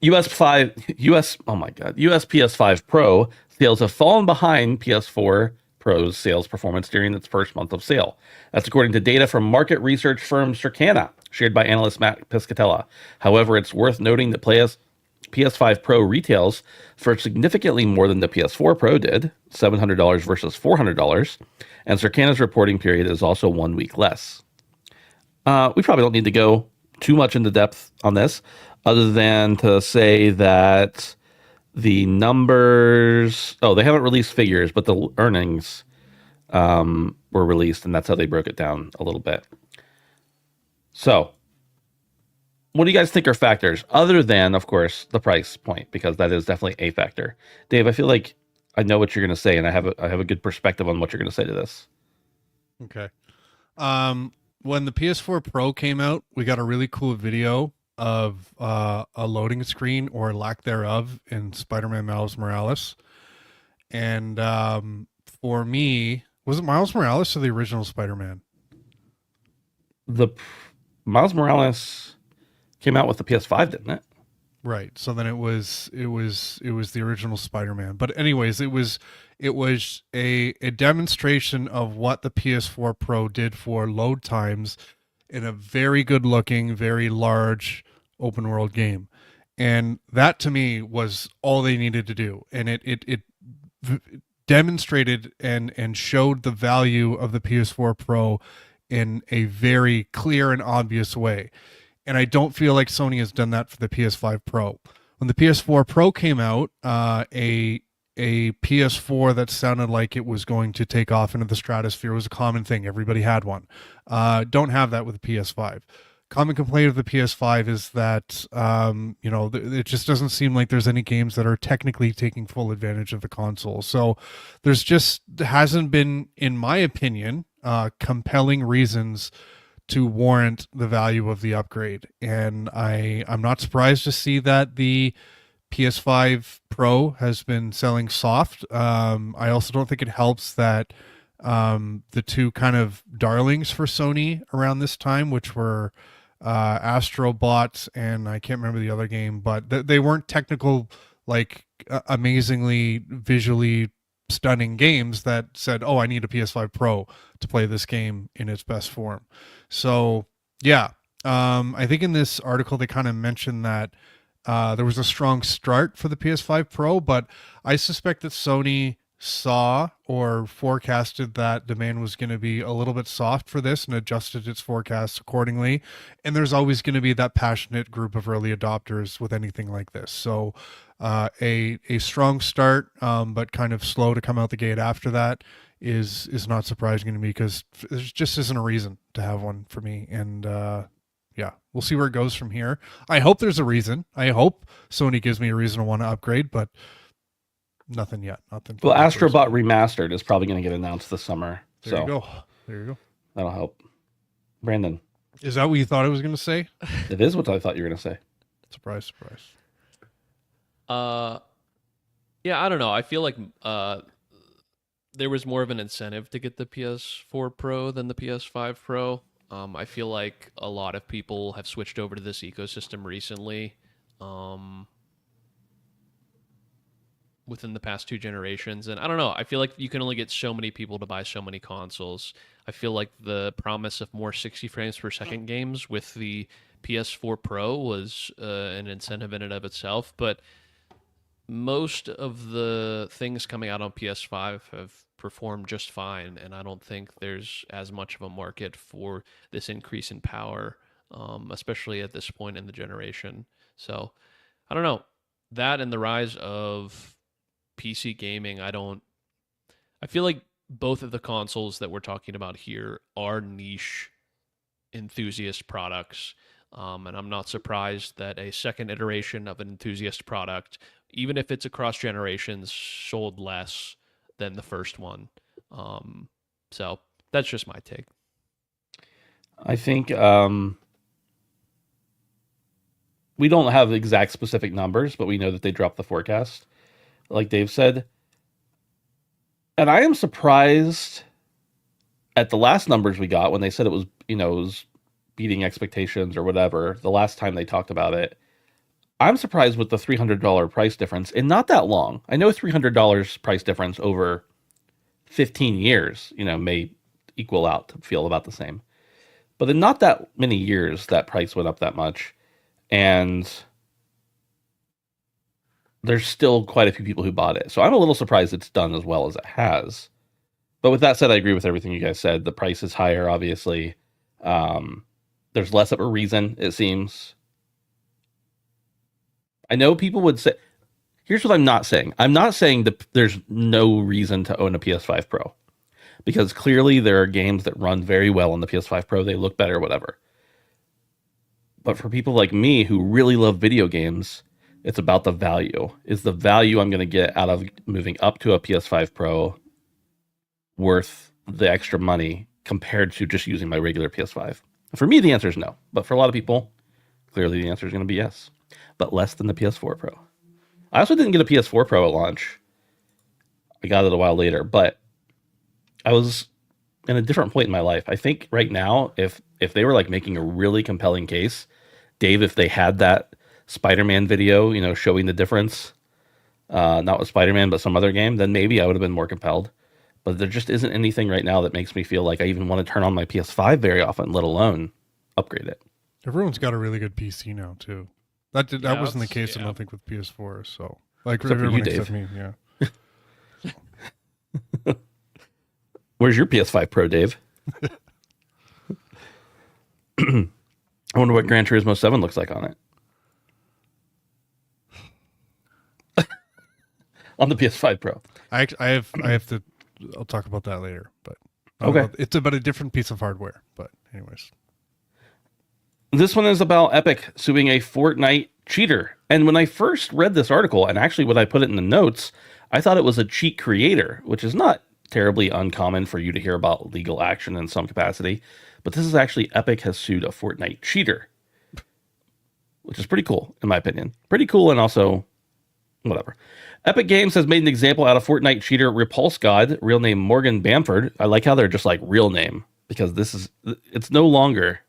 [SPEAKER 1] US PS5 Pro sales have fallen behind PS4 Pro's sales performance during its first month of sale. That's according to data from market research firm Circana, shared by analyst Matt Piscatella. However, it's worth noting that PS5 Pro retails for significantly more than the PS4 Pro did, $700 versus $400, and Circana's reporting period is also 1 week less. We probably don't need to go too much into depth on this, other than to say that the numbers, they haven't released figures, but the earnings were released, and that's how they broke it down a little bit. So, what do you guys think are factors other than, of course, the price point? Because that is definitely a factor. Dave, I feel like I know what you're going to say, and I have a good perspective on what you're going to say to this.
[SPEAKER 3] Okay. When the PS4 Pro came out, we got a really cool video of a loading screen or lack thereof in Spider-Man Miles Morales. And for me, was it Miles Morales or the original Spider-Man?
[SPEAKER 1] The Miles Morales came out with the PS5, didn't it?
[SPEAKER 3] Right. So then it was the original Spider-Man. But anyways, it was a demonstration of what the PS4 Pro did for load times in a very good looking, very large open world game. And that to me was all they needed to do. And it demonstrated and showed the value of the PS4 Pro in a very clear and obvious way. And I don't feel like Sony has done that for the PS5 Pro. When the PS4 Pro came out, a PS4 that sounded like it was going to take off into the stratosphere was a common thing. Everybody had one. Don't have that with the PS5. Common complaint of the PS5 is that it just doesn't seem like there's any games that are technically taking full advantage of the console. So there's just hasn't been, in my opinion, compelling reasons to warrant the value of the upgrade. And I'm not surprised to see that the PS5 Pro has been selling soft. I also don't think it helps that the two kind of darlings for Sony around this time, which were Astrobot and I can't remember the other game, but they weren't technical, like amazingly visually stunning games that said, "Oh, I need a PS5 Pro to play this game in its best form." So yeah, I think in this article they kind of mentioned that there was a strong start for the PS5 Pro, but I suspect that Sony saw or forecasted that demand was going to be a little bit soft for this and adjusted its forecasts accordingly. And there's always going to be that passionate group of early adopters with anything like this. So a strong start, but kind of slow to come out the gate after that is not surprising to me, because there just isn't a reason to have one for me. And yeah, we'll see where it goes from here. I hope there's a reason. I hope Sony gives me a reason to want to upgrade, but nothing yet. Nothing.
[SPEAKER 1] Well, Astrobot Remastered is probably going to get announced this summer.
[SPEAKER 3] There
[SPEAKER 1] so
[SPEAKER 3] you go. There you go.
[SPEAKER 1] That'll help. Brandon.
[SPEAKER 3] Is that what you thought I was going to say?
[SPEAKER 1] It is what I thought you were going to say.
[SPEAKER 3] Surprise, surprise.
[SPEAKER 2] Yeah, I don't know. I feel like there was more of an incentive to get the PS4 Pro than the PS5 Pro. I feel like a lot of people have switched over to this ecosystem recently. Within the past 2 generations. And I don't know, I feel like you can only get so many people to buy so many consoles. I feel like the promise of more 60 frames per second games with the PS4 Pro was an incentive in and of itself, but most of the things coming out on PS5 have performed just fine, and I don't think there's as much of a market for this increase in power, especially at this point in the generation. So I don't know, that and the rise of PC gaming, I feel like both of the consoles that we're talking about here are niche enthusiast products. And I'm not surprised that a second iteration of an enthusiast product, even if it's across generations, sold less than the first one. So that's just my take.
[SPEAKER 1] I think we don't have exact specific numbers, but we know that they dropped the forecast, like Dave said. And I am surprised at the last numbers we got when they said it was, it was beating expectations or whatever, the last time they talked about it. I'm surprised with the $300 price difference in not that long. I know $300 price difference over 15 years, may equal out to feel about the same. But in not that many years, that price went up that much. And there's still quite a few people who bought it. So I'm a little surprised it's done as well as it has. But with that said, I agree with everything you guys said. The price is higher, obviously. There's less of a reason, it seems. I know people would say, here's what I'm not saying. I'm not saying that there's no reason to own a PS5 Pro, because clearly there are games that run very well on the PS5 Pro. They look better, whatever. But for people like me who really love video games, it's about the value. Is the value I'm going to get out of moving up to a PS5 Pro worth the extra money compared to just using my regular PS5? For me, the answer is no. But for a lot of people, clearly the answer is going to be yes. But less than the PS4 Pro. I also didn't get a PS4 Pro at launch. I got it a while later, but I was in a different point in my life. I think right now, if they were like making a really compelling case, Dave, if they had that Spider-Man video, showing the difference, not with Spider-Man, but some other game, then maybe I would have been more compelled. But there just isn't anything right now that makes me feel like I even want to turn on my PS5 very often, let alone upgrade it.
[SPEAKER 3] Everyone's got a really good PC now too. That wasn't the case, I don't think, with PS4. So like
[SPEAKER 1] Except for you,
[SPEAKER 3] everyone
[SPEAKER 1] Dave.
[SPEAKER 3] except me, yeah.
[SPEAKER 1] Where's your PS5 Pro, Dave? I wonder what Gran Turismo 7 looks like on it. On the PS5 Pro.
[SPEAKER 3] I have to. I'll talk about that later. But
[SPEAKER 1] Okay.
[SPEAKER 3] it's about a different piece of hardware. But anyways,
[SPEAKER 1] This one is about Epic suing a Fortnite cheater. And when I first read this article, and actually when I put it in the notes, I thought it was a cheat creator, which is not terribly uncommon for you to hear about legal action in some capacity. But this is actually Epic has sued a Fortnite cheater, which is pretty cool, in my opinion. Pretty cool, and also whatever. Epic Games has made an example out of Fortnite cheater Repulse God, real name Morgan Bamford. I like how they're just like real name, because it's no longer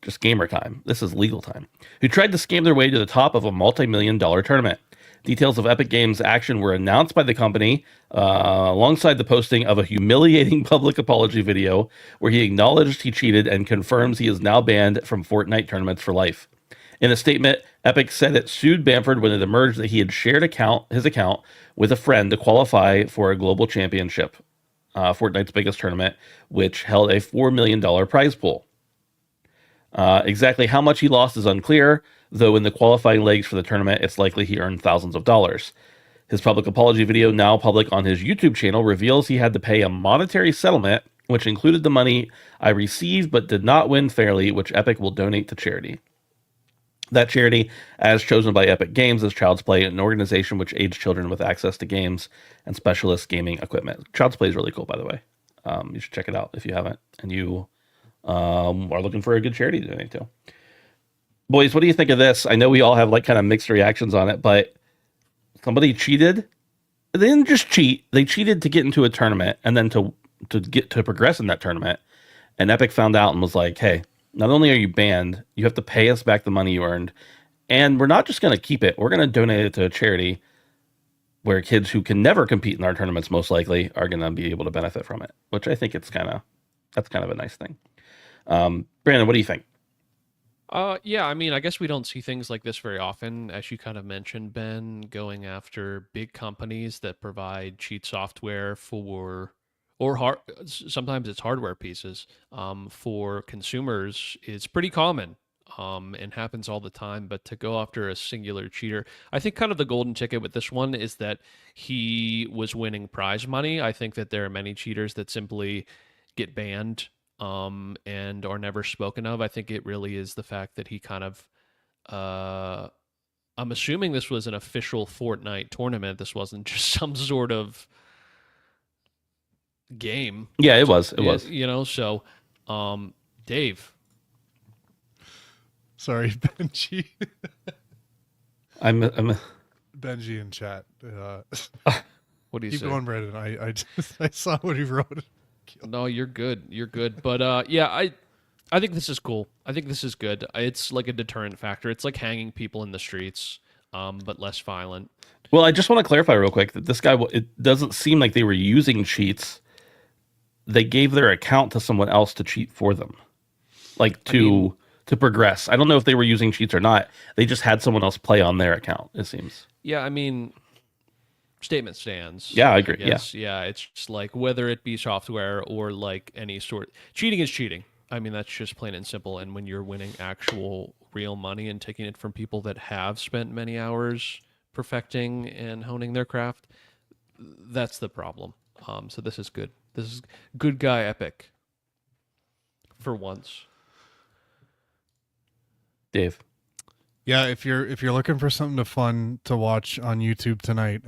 [SPEAKER 1] just gamer time. This is legal time. Who tried to scam their way to the top of a multi-million-dollar tournament. Details of Epic Games' action were announced by the company alongside the posting of a humiliating public apology video where he acknowledged he cheated and confirms he is now banned from Fortnite tournaments for life. In a statement, Epic said it sued Bamford when it emerged that he had shared his account with a friend to qualify for a global championship, Fortnite's biggest tournament, which held a $4 million prize pool. Exactly how much he lost is unclear, though in the qualifying legs for the tournament, it's likely he earned thousands of dollars. His public apology video, now public on his YouTube channel, reveals he had to pay a monetary settlement, which included the money I received but did not win fairly, which Epic will donate to charity. That charity, as chosen by Epic Games, is Child's Play, an organization which aids children with access to games and specialist gaming equipment. Child's Play is really cool, by the way. You should check it out if you haven't, and you are looking for a good charity to donate to. Boys, what do you think of this? I know we all have like kind of mixed reactions on it, but somebody cheated. They didn't just cheat; they cheated to get into a tournament and then to get to progress in that tournament. And Epic found out and was like, "Hey, not only are you banned, you have to pay us back the money you earned, and we're not just going to keep it. We're going to donate it to a charity where kids who can never compete in our tournaments most likely are going to be able to benefit from it." Which I think that's kind of a nice thing. Brandon, what do you think?
[SPEAKER 2] Yeah, I mean, I guess we don't see things like this very often, as you kind of mentioned, Ben, going after big companies that provide cheat software sometimes it's hardware pieces, for consumers is pretty common, and happens all the time. But to go after a singular cheater, I think kind of the golden ticket with this one is that he was winning prize money. I think that there are many cheaters that simply get banned, and are never spoken of. I think it really is the fact that he kind of, I'm assuming this was an official Fortnite tournament. This wasn't just some sort of game.
[SPEAKER 1] Yeah, it was. It was.
[SPEAKER 2] So, Dave.
[SPEAKER 3] sorry, Benji.
[SPEAKER 1] I'm
[SPEAKER 3] Benji in chat.
[SPEAKER 2] What do you
[SPEAKER 3] Keep
[SPEAKER 2] say?
[SPEAKER 3] going, Brandon. I saw what he wrote.
[SPEAKER 2] No, you're good. You're good. But yeah, I think this is cool. I think this is good. It's like a deterrent factor. It's like hanging people in the streets, but less violent.
[SPEAKER 1] Well, I just want to clarify real quick that this guy, it doesn't seem like they were using cheats. They gave their account to someone else to cheat for them, like to progress. I don't know if they were using cheats or not. They just had someone else play on their account, it seems.
[SPEAKER 2] Yeah, I mean, statement stands.
[SPEAKER 1] Yeah, I agree.
[SPEAKER 2] Yeah, it's just like whether it be software or like any sort. Cheating is cheating. I mean, that's just plain and simple. And when you're winning actual real money and taking it from people that have spent many hours perfecting and honing their craft, that's the problem. So this is good. This is good guy Epic. For once.
[SPEAKER 1] Dave.
[SPEAKER 3] Yeah, if you're looking for something fun to watch on YouTube tonight,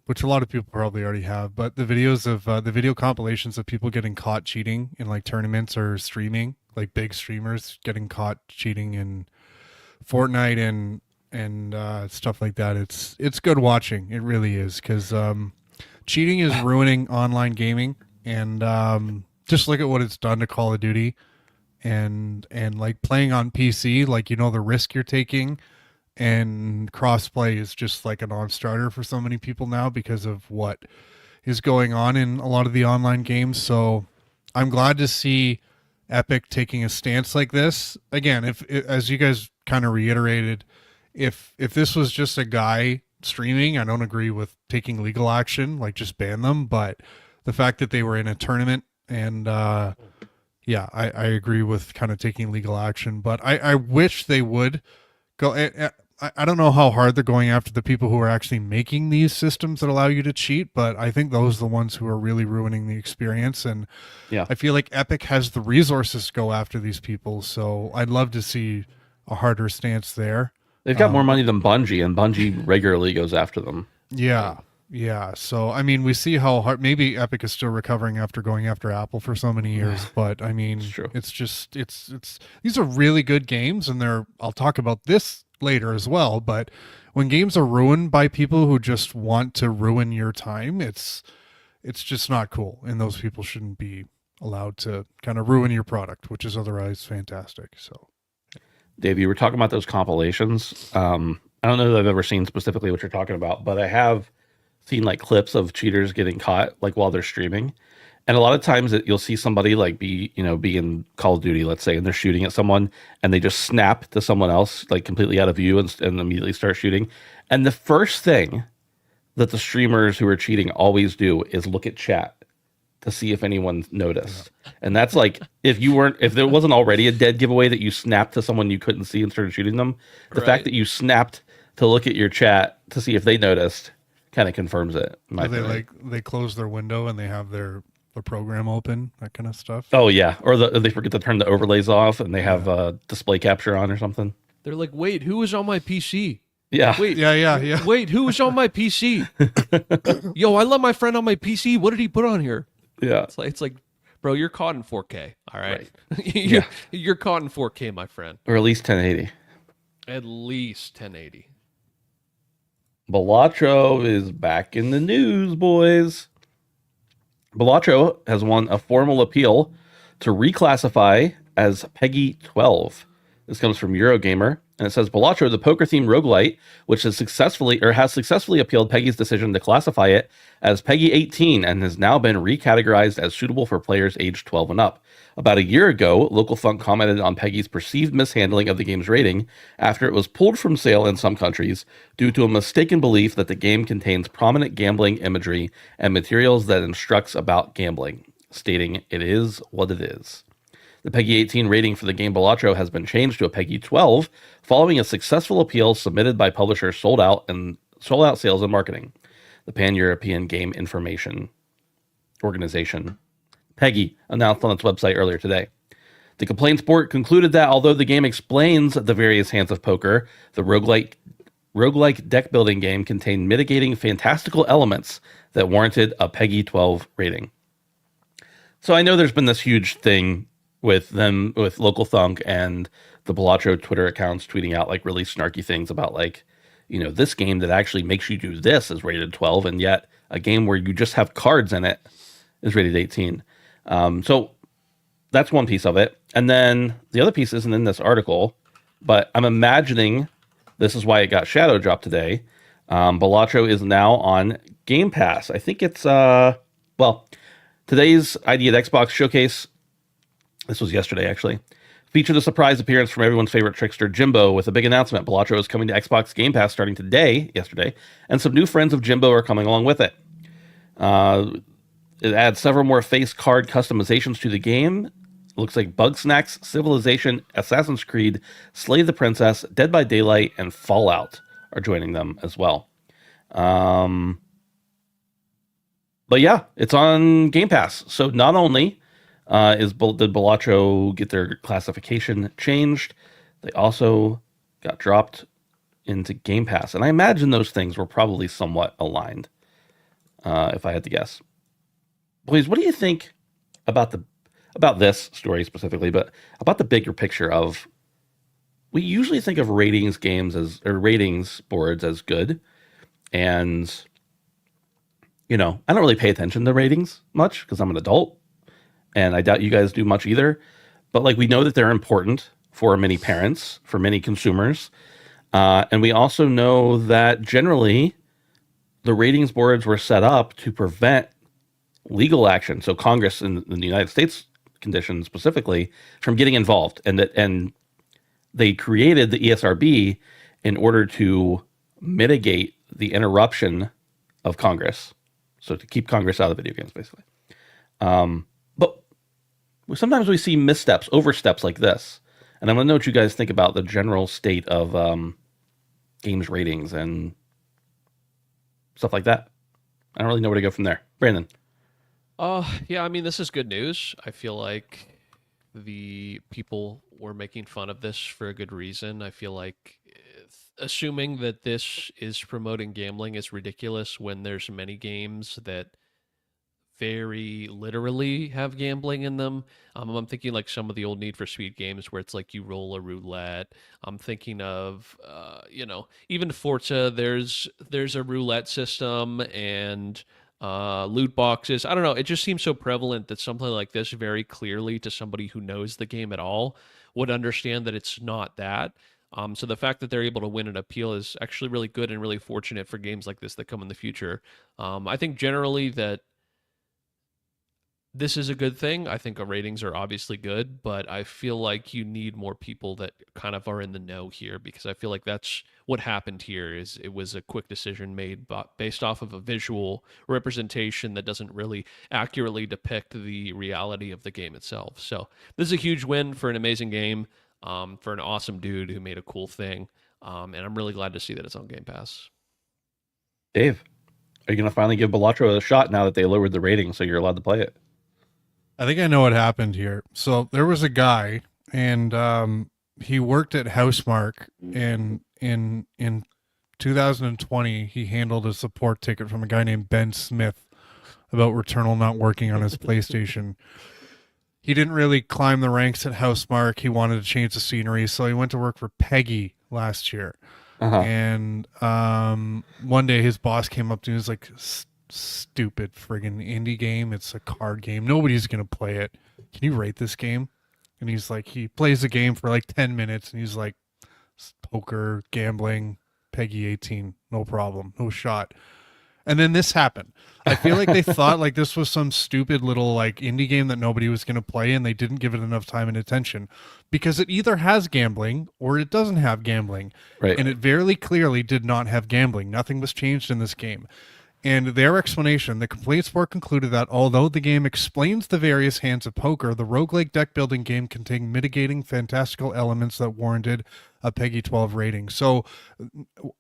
[SPEAKER 3] which a lot of people probably already have, but the videos of the video compilations of people getting caught cheating in like tournaments or streaming, like big streamers getting caught cheating in Fortnite and stuff like that. It's good watching. It really is, because cheating is ruining online gaming, and just look at what it's done to Call of Duty. and like playing on PC, like, you know, the risk you're taking, and crossplay is just like a non-starter for so many people now because of what is going on in a lot of the online games. So I'm glad to see Epic taking a stance like this. Again, if as you guys kind of reiterated, if this was just a guy streaming, I don't agree with taking legal action, like just ban them. But the fact that they were in a tournament and yeah, I agree with kind of taking legal action. But I wish they would go. I don't know how hard they're going after the people who are actually making these systems that allow you to cheat, but I think those are the ones who are really ruining the experience. And
[SPEAKER 1] Yeah.
[SPEAKER 3] I feel like Epic has the resources to go after these people. So I'd love to see a harder stance there.
[SPEAKER 1] They've got more money than Bungie, and Bungie regularly goes after them.
[SPEAKER 3] Yeah. Yeah. So, I mean, we see how hard, maybe Epic is still recovering after going after Apple for so many years, but I mean,
[SPEAKER 1] true.
[SPEAKER 3] it's just, it's, these are really good games, and I'll talk about this later as well, but when games are ruined by people who just want to ruin your time, it's just not cool. And those people shouldn't be allowed to kind of ruin your product, which is otherwise fantastic. So,
[SPEAKER 1] Dave, you were talking about those compilations. I don't know that I've ever seen specifically what you're talking about, but I have seen like clips of cheaters getting caught like while they're streaming. And a lot of times you'll see somebody like be in Call of Duty, let's say, and they're shooting at someone and they just snap to someone else, like completely out of view, and immediately start shooting. And the first thing that the streamers who are cheating always do is look at chat to see if anyone noticed. Yeah. And that's like, if there wasn't already a dead giveaway that you snapped to someone you couldn't see and started shooting them, the fact that you snapped to look at your chat to see if they noticed kind of confirms it.
[SPEAKER 3] They close their window and they have the program open, that kind of stuff.
[SPEAKER 1] Oh yeah, or they forget to turn the overlays off and they have display capture on or something.
[SPEAKER 2] They're like, wait, who was on my PC?
[SPEAKER 1] Yeah.
[SPEAKER 2] Wait,
[SPEAKER 3] yeah.
[SPEAKER 2] Wait, who was on my PC? Yo, I let my friend on my PC. What did he put on here?
[SPEAKER 1] Yeah.
[SPEAKER 2] It's like, bro, you're caught in 4K. All right.
[SPEAKER 1] Yeah.
[SPEAKER 2] You're caught in 4K, my friend.
[SPEAKER 1] Or at least 1080.
[SPEAKER 2] At least 1080.
[SPEAKER 1] Balatro is back in the news, boys. Balatro has won a formal appeal to reclassify as Peggy 12. This comes from Eurogamer, and it says Balatro, the poker-themed roguelite, which has successfully appealed Peggy's decision to classify it as Peggy 18 and has now been recategorized as suitable for players aged 12 and up. About a year ago, Local Funk commented on Peggy's perceived mishandling of the game's rating after it was pulled from sale in some countries due to a mistaken belief that the game contains prominent gambling imagery and materials that instructs about gambling, stating it is what it is. The Peggy 18 rating for the game Balatro has been changed to a Peggy 12 following a successful appeal submitted by publisher Sold Out Sales and Marketing, the Pan-European Game Information Organization. Peggy announced on its website earlier today. The complaints board concluded that although the game explains the various hands of poker, the roguelike deck building game contained mitigating fantastical elements that warranted a Peggy 12 rating. So I know there's been this huge thing with Local Thunk and the Balatro Twitter accounts tweeting out like really snarky things about like, this game that actually makes you do this is rated 12, and yet a game where you just have cards in it is rated 18. So that's one piece of it. And then the other piece isn't in this article, but I'm imagining this is why it got shadow dropped today. Balatro is now on Game Pass. I think it's, today's ID at Xbox showcase, this was yesterday actually, featured a surprise appearance from everyone's favorite trickster Jimbo with a big announcement. Balatro is coming to Xbox Game Pass starting yesterday, and some new friends of Jimbo are coming along with it. It adds several more face card customizations to the game. It looks like Bugsnax, Civilization, Assassin's Creed, Slay the Princess, Dead by Daylight, and Fallout are joining them as well. But yeah, it's on Game Pass. So not only did Balatro get their classification changed, they also got dropped into Game Pass. And I imagine those things were probably somewhat aligned, if I had to guess. Boys, what do you think about this story specifically, but about the bigger picture of, we usually think of ratings boards as good, and I don't really pay attention to ratings much because I'm an adult, and I doubt you guys do much either. but like we know that they're important for many parents, for many consumers. And we also know that generally the ratings boards were set up to prevent legal action. So Congress in the United States conditions specifically from getting involved, and they created the ESRB in order to mitigate the interruption of Congress. So to keep Congress out of video games, basically. But sometimes we see missteps, oversteps like this. And I want to know what you guys think about the general state of games ratings and stuff like that. I don't really know where to go from there. Brandon.
[SPEAKER 2] Yeah, I mean, this is good news. I feel like the people were making fun of this for a good reason. I feel like assuming that this is promoting gambling is ridiculous when there's many games that very literally have gambling in them. I'm thinking like some of the old Need for Speed games where it's like you roll a roulette. I'm thinking of, even Forza. There's a roulette system and loot boxes. I don't know. It just seems so prevalent that something like this, very clearly to somebody who knows the game at all, would understand that it's not that. So the fact that they're able to win an appeal is actually really good and really fortunate for games like this that come in the future. I think generally that this is a good thing. I think our ratings are obviously good, but I feel like you need more people that kind of are in the know here, because I feel like that's what happened here. Is it was a quick decision made based off of a visual representation that doesn't really accurately depict the reality of the game itself. So this is a huge win for an amazing game, for an awesome dude who made a cool thing, and I'm really glad to see that it's on Game Pass.
[SPEAKER 1] Dave, are you going to finally give Balatro a shot now that they lowered the rating so you're allowed to play it?
[SPEAKER 3] I think I know what happened here. So there was a guy, and he worked at Housemarque, and in 2020 he handled a support ticket from a guy named Ben Smith about Returnal not working on his PlayStation. He didn't really climb the ranks at Housemarque. He wanted to change the scenery, so he went to work for Peggy last year. And one day his boss came up to him and was like, stupid friggin' indie game. It's a card game. Nobody's gonna play it. Can you rate this game? And he's like, he plays the game for like 10 minutes and he's like, poker, gambling, Peggy 18, no problem, no shot. And then this happened. I feel like they thought like this was some stupid little like indie game that nobody was going to play, and they didn't give it enough time and attention, because it either has gambling or it doesn't have gambling.
[SPEAKER 1] Right.
[SPEAKER 3] And it very clearly did not have gambling. Nothing was changed in this game. And their explanation, the complaints board concluded that although the game explains the various hands of poker, the roguelike deck building game contained mitigating fantastical elements that warranted a Peggy 12 rating. So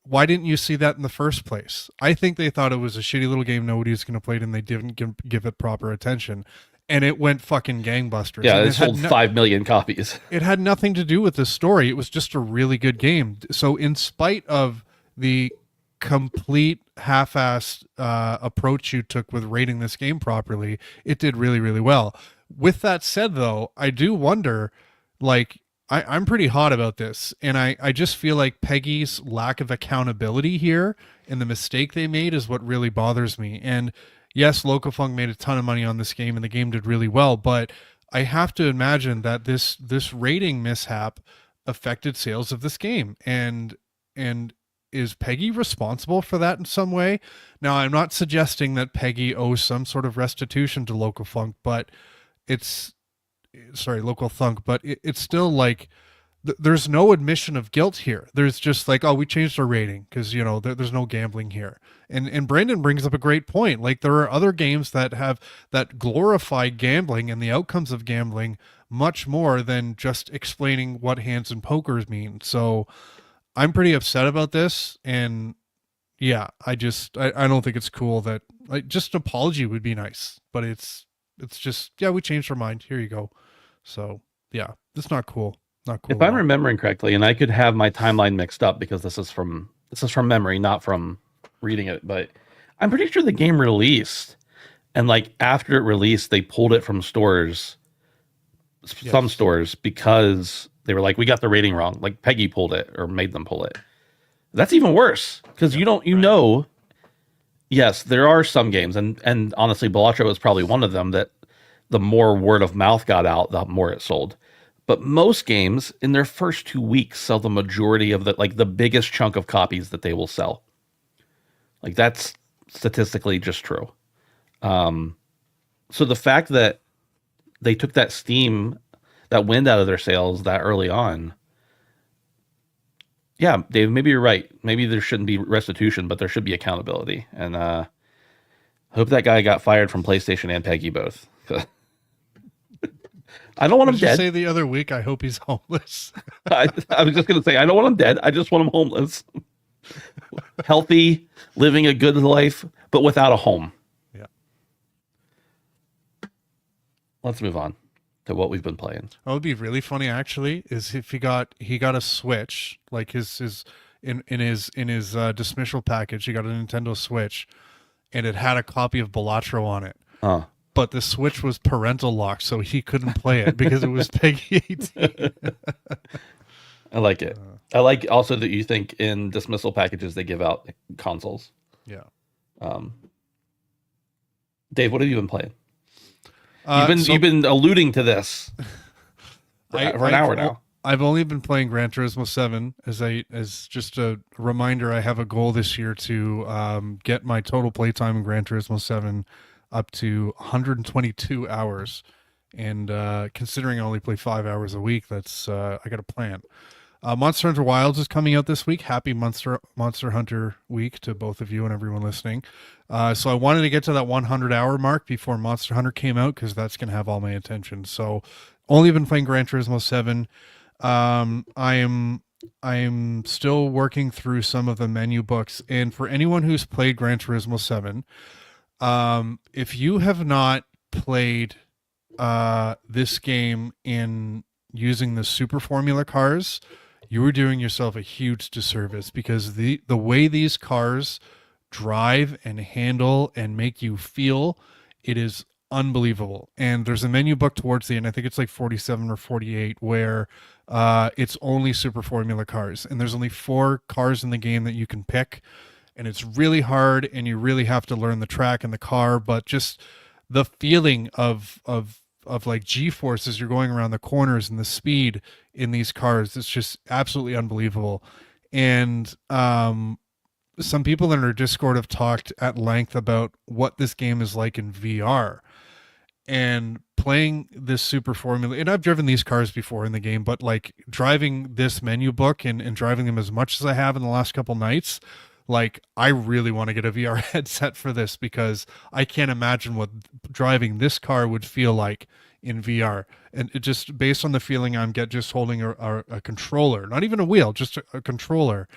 [SPEAKER 3] why didn't you see that in the first place? I think they thought it was a shitty little game nobody was going to play it, and they didn't give it proper attention. And it went fucking gangbusters.
[SPEAKER 1] Yeah,
[SPEAKER 3] and
[SPEAKER 1] it sold 5 million copies.
[SPEAKER 3] It had nothing to do with the story. It was just a really good game. So in spite of the complete half-assed approach you took with rating this game properly, it did really, really well. With that said, though, I do wonder, like, I'm pretty hot about this, and I just feel like Peggy's lack of accountability here and the mistake they made is what really bothers me. And yes, Locofunk made a ton of money on this game, and the game did really well, but I have to imagine that this rating mishap affected sales of this game, and is Peggy responsible for that in some way? Now, I'm not suggesting that Peggy owes some sort of restitution to Locofunk, but it's still like there's no admission of guilt here. There's just like, oh, we changed our rating because there's no gambling here. And Brandon brings up a great point. Like, there are other games that glorify gambling and the outcomes of gambling much more than just explaining what hands and pokers mean. So I'm pretty upset about this, and yeah, I don't think it's cool. That just an apology would be nice, but it's just, yeah, we changed our mind. Here you go. So yeah, it's not cool. Not cool.
[SPEAKER 1] If I'm remembering correctly, and I could have my timeline mixed up because this is from memory, not from reading it, but I'm pretty sure the game released, and like after it released, they pulled it from stores, some stores, because they were like, we got the rating wrong. Like Peggy pulled it or made them pull it. That's even worse because yes, there are some games, and honestly, Balatro was probably one of them, that the more word of mouth got out, the more it sold. But most games in their first 2 weeks sell the majority of the biggest chunk of copies that they will sell. Like that's statistically just true. So the fact that they took that wind out of their sails that early on. Yeah, Dave, maybe you're right. Maybe there shouldn't be restitution, but there should be accountability. And I hope that guy got fired from PlayStation and Peggy both. I don't want him
[SPEAKER 3] Did you
[SPEAKER 1] dead.
[SPEAKER 3] say the other week, I hope he's homeless.
[SPEAKER 1] I was just going to say, I don't want him dead. I just want him homeless. Healthy, living a good life, but without a home.
[SPEAKER 3] Yeah.
[SPEAKER 1] Let's move on to what we've been playing.
[SPEAKER 3] What would be really funny actually is if he got a Switch, like his in his dismissal package, he got a Nintendo Switch, and it had a copy of Balatro on it. But the Switch was parental locked, so he couldn't play it because it was Peggy 18.
[SPEAKER 1] I like it. I like also that you think in dismissal packages they give out consoles.
[SPEAKER 3] Yeah.
[SPEAKER 1] Dave, what have you been playing?
[SPEAKER 3] So
[SPEAKER 1] You've been alluding to this for an hour now.
[SPEAKER 3] I've only been playing Gran Turismo 7 as just a reminder. I have a goal this year to get my total playtime in Gran Turismo 7 up to 122 hours, and considering I only play 5 hours a week, that's I got a plan. Monster Hunter Wilds is coming out this week. Happy Monster Hunter week to both of you and everyone listening. So I wanted to get to that 100-hour mark before Monster Hunter came out because that's going to have all my attention. So only been playing Gran Turismo 7. I am still working through some of the menu books, and for anyone who's played Gran Turismo 7, if you have not played this game in using the Super Formula cars, you are doing yourself a huge disservice, because the way these cars drive and handle and make you feel, it is unbelievable. And there's a menu book towards the end, I think it's like 47 or 48, where it's only Super Formula cars, and there's only 4 cars in the game that you can pick, and it's really hard, and you really have to learn the track and the car, but just the feeling of like G-force as you're going around the corners and the speed in these cars, it's just absolutely unbelievable. And some people in our Discord have talked at length about what this game is like in VR, and playing this Super Formula, and I've driven these cars before in the game, but like driving this menu book and driving them as much as I have in the last couple nights, like I really want to get a VR headset for this, because I can't imagine what driving this car would feel like in VR. And it just, based on the feeling I'm get just holding a controller, not even a wheel, just a controller.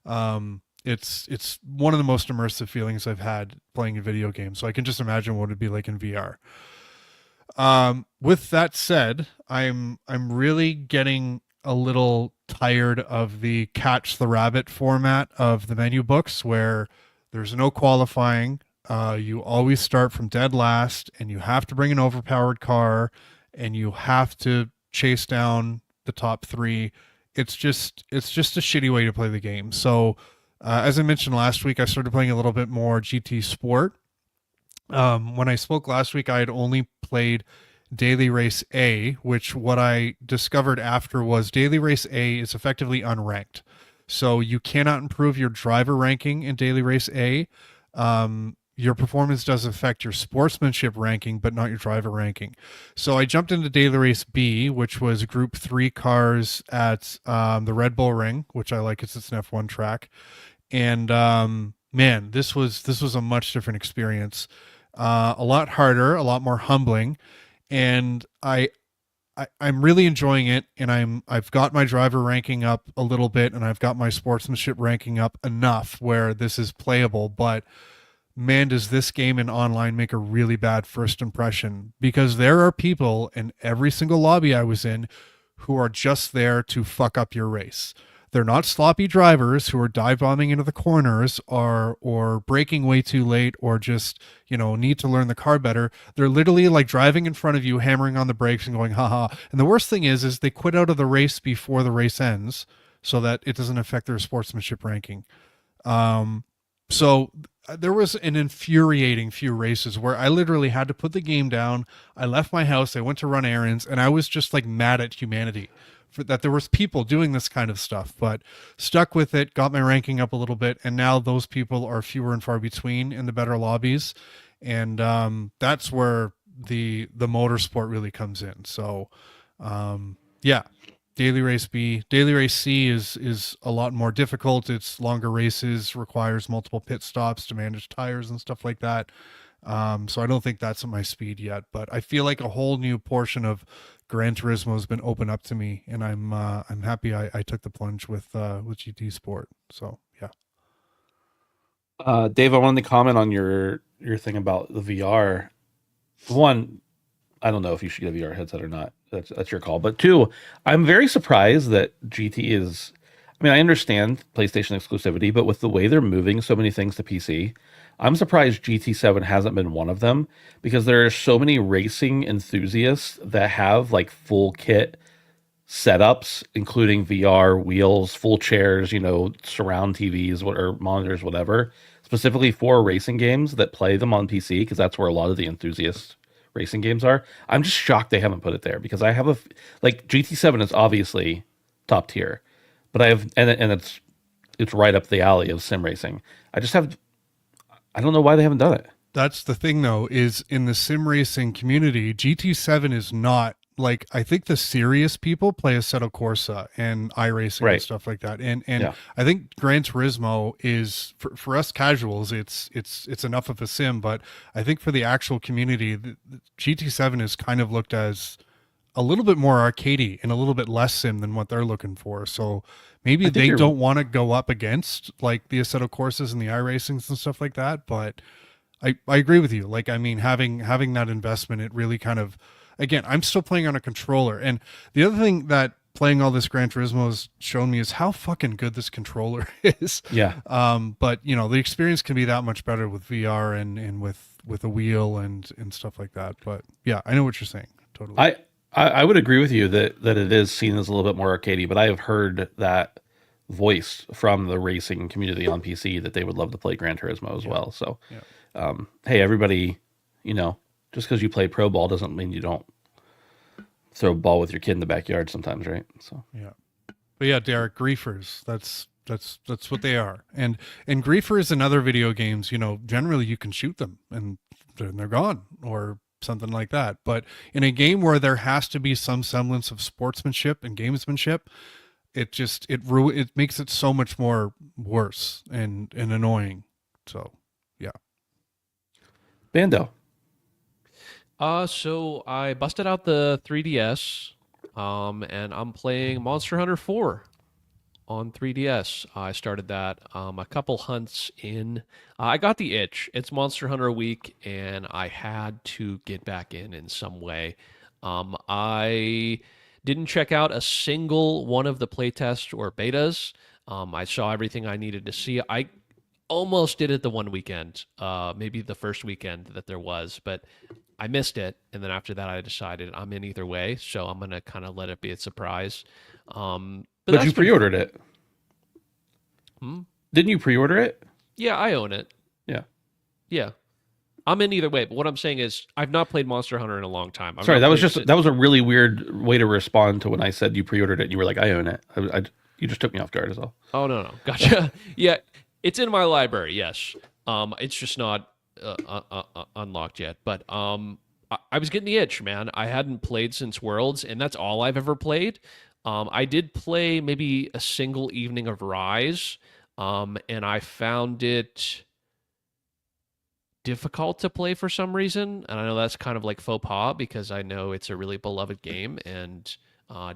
[SPEAKER 3] It's one of the most immersive feelings I've had playing a video game. So I can just imagine what it'd be like in VR. With that said, I'm really getting a little tired of the catch the rabbit format of the menu books, where there's no qualifying. You always start from dead last, and you have to bring an overpowered car, and you have to chase down the top 3. It's just a shitty way to play the game. So, as I mentioned last week, I started playing a little bit more GT Sport. When I spoke last week, I had only played Daily Race A, which what I discovered after was Daily Race A is effectively unranked. So you cannot improve your driver ranking in Daily Race A. Your performance does affect your sportsmanship ranking, but not your driver ranking. So I jumped into Daily Race B, which was Group 3 cars at the Red Bull Ring, which I like because it's an F1 track. And man, this was a much different experience. A lot harder, a lot more humbling. And I'm really enjoying it, and I've got my driver ranking up a little bit, and I've got my sportsmanship ranking up enough where this is playable. But man, does this game in online make a really bad first impression, because there are people in every single lobby I was in who are just there to fuck up your race. They're not sloppy drivers who are dive bombing into the corners or braking way too late, or just, need to learn the car better. They're literally like driving in front of you, hammering on the brakes and going, haha. And the worst thing is they quit out of the race before the race ends so that it doesn't affect their sportsmanship ranking. So there was an infuriating few races where I literally had to put the game down. I left my house, I went to run errands, and I was just like mad at humanity for that there was people doing this kind of stuff, but stuck with it, got my ranking up a little bit, and now those people are fewer and far between in the better lobbies. And that's where the motorsport really comes in. So yeah, Daily Race B. Daily Race C is a lot more difficult. It's longer races, requires multiple pit stops to manage tires and stuff like that. So I don't think that's at my speed yet, but I feel like a whole new portion of Gran Turismo has been opened up to me, and I'm happy I took the plunge with GT Sport. So yeah.
[SPEAKER 1] Dave, I wanted to comment on your thing about the VR. One, I don't know if you should get a VR headset or not. That's your call. But two, I'm very surprised that GT is. I mean, I understand PlayStation exclusivity, but with the way they're moving so many things to PC, I'm surprised GT7 hasn't been one of them, because there are so many racing enthusiasts that have like full kit setups, including VR, wheels, full chairs, surround TVs or monitors, whatever, specifically for racing games that play them on PC, because that's where a lot of the enthusiast racing games are. I'm just shocked they haven't put it there, because I have like GT7 is obviously top tier, but I have and it's right up the alley of sim racing. I don't know why they haven't done it.
[SPEAKER 3] That's the thing, though, is in the sim racing community, GT7 is not like, I think the serious people play Assetto Corsa and iRacing
[SPEAKER 1] Right.
[SPEAKER 3] and stuff like that. And
[SPEAKER 1] Yeah.
[SPEAKER 3] I think Gran Turismo is for us casuals, it's enough of a sim, but I think for the actual community, the GT7 is kind of looked as a little bit more arcadey and a little bit less sim than what they're looking for. So maybe they don't want to go up against like the Assetto Corsas and the iRacings and stuff like that, but I agree with you. Like, I mean, having that investment, it really kind of, again, I'm still playing on a controller. And the other thing that playing all this Gran Turismo has shown me is how fucking good this controller is.
[SPEAKER 1] Yeah.
[SPEAKER 3] But the experience can be that much better with VR and with a wheel and stuff like that. But yeah, I know what you're saying. Totally.
[SPEAKER 1] I would agree with you that it is seen as a little bit more arcadey, but I have heard that voice from the racing community on PC that they would love to play Gran Turismo as well. So, hey, everybody, just because you play pro ball doesn't mean you don't throw a ball with your kid in the backyard sometimes, right? So
[SPEAKER 3] yeah, but yeah, Derek, griefers. That's what they are. And griefers in other video games, generally you can shoot them and they're gone or something like that. But in a game where there has to be some semblance of sportsmanship and gamesmanship, it makes it so much more worse and annoying. So yeah.
[SPEAKER 1] Bando.
[SPEAKER 2] So I busted out the 3DS, and I'm playing Monster Hunter 4 on 3DS. I started that a couple hunts in. I got the itch. It's Monster Hunter week, and I had to get back in some way. I didn't check out a single one of the playtests or betas. I saw everything I needed to see. I almost did it the one weekend, maybe the first weekend that there was, but I missed it. And then after that, I decided I'm in either way, so I'm going to kind of let it be a surprise.
[SPEAKER 1] But you pre-ordered it. Didn't you pre-order it?
[SPEAKER 2] Yeah, I own it.
[SPEAKER 1] Yeah.
[SPEAKER 2] Yeah. I'm in either way, but what I'm saying is I've not played Monster Hunter in a long time.
[SPEAKER 1] Sorry, that was a really weird way to respond to when I said you pre-ordered it and you were like, I own it. You just took me off guard as well.
[SPEAKER 2] Oh, no. Gotcha. Yeah, it's in my library, yes. It's just not unlocked yet. But I was getting the itch, man. I hadn't played since Worlds, and that's all I've ever played. I did play maybe a single evening of Rise, and I found it difficult to play for some reason. And I know that's kind of like faux pas because I know it's a really beloved game, and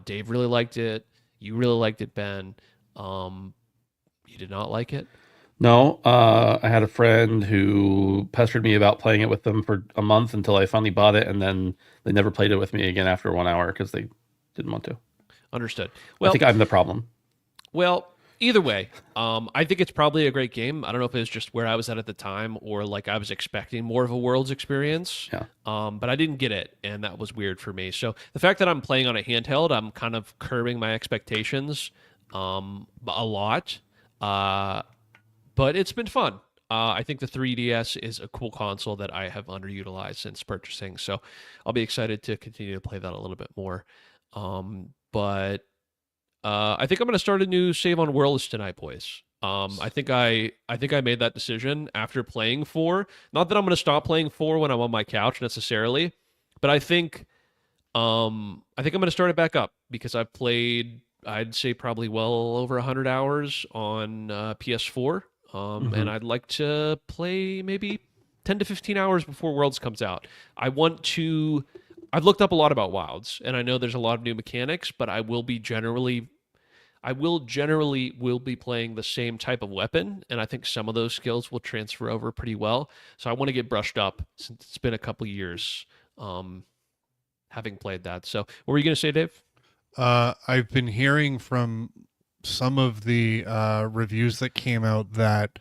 [SPEAKER 2] Dave really liked it. You really liked it, Ben. You did not like it?
[SPEAKER 1] No, I had a friend who pestered me about playing it with them for a month until I finally bought it, and then they never played it with me again after 1 hour because they didn't want to.
[SPEAKER 2] Understood. Well,
[SPEAKER 1] I think I'm the problem.
[SPEAKER 2] Well, either way, I think it's probably a great game. I don't know if it was just where I was at the time or like I was expecting more of a Worlds experience.
[SPEAKER 1] Yeah.
[SPEAKER 2] But I didn't get it, and that was weird for me. So the fact that I'm playing on a handheld, I'm kind of curbing my expectations a lot. But it's been fun. I think the 3DS is a cool console that I have underutilized since purchasing. So I'll be excited to continue to play that a little bit more. But I think I'm going to start a new Save on Worlds tonight, boys. I think I made that decision after playing 4. Not that I'm going to stop playing 4 when I'm on my couch necessarily, but I think I'm going to start it back up because I've played, I'd say probably well over 100 hours on PS4. And I'd like to play maybe 10 to 15 hours before Worlds comes out. I've looked up a lot about Wilds, and I know there's a lot of new mechanics, but I will generally be playing the same type of weapon, and I think some of those skills will transfer over pretty well. So I want to get brushed up since it's been a couple years having played that. So what were you going to say, Dave?
[SPEAKER 3] I've been hearing from some of the reviews that came out that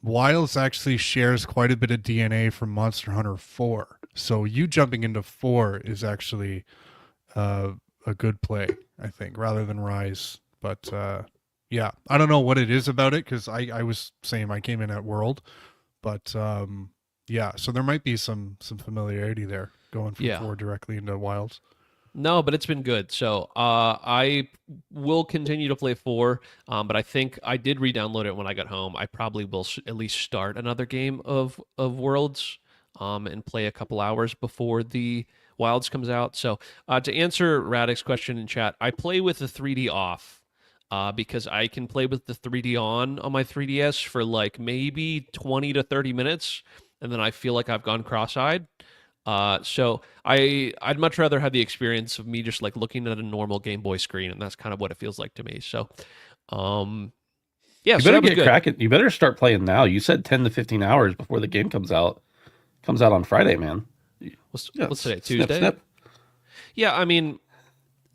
[SPEAKER 3] Wilds actually shares quite a bit of DNA from Monster Hunter 4. So you jumping into 4 is actually a good play, I think, rather than Rise. But yeah, I don't know what it is about it because I was saying I came in at World, but yeah, so there might be some familiarity there going from 4 directly into Wilds.
[SPEAKER 2] No, but it's been good. So I will continue to play 4, but I think I did re-download it when I got home. I probably will at least start another game of Worlds and play a couple hours before the Wilds comes out. So to answer Radix' question in chat, I play with the 3D off because I can play with the 3D on my 3DS for like maybe 20 to 30 minutes, and then I feel like I've gone cross-eyed. So I'd much rather have the experience of me just like looking at a normal Game Boy screen, and that's kind of what it feels like to me. So, yeah,
[SPEAKER 1] you better get cracking. You better start playing now. You said 10 to 15 hours before the game comes out. Comes out on Friday, man.
[SPEAKER 2] What's today? Tuesday?
[SPEAKER 1] Snip.
[SPEAKER 2] Yeah, I mean,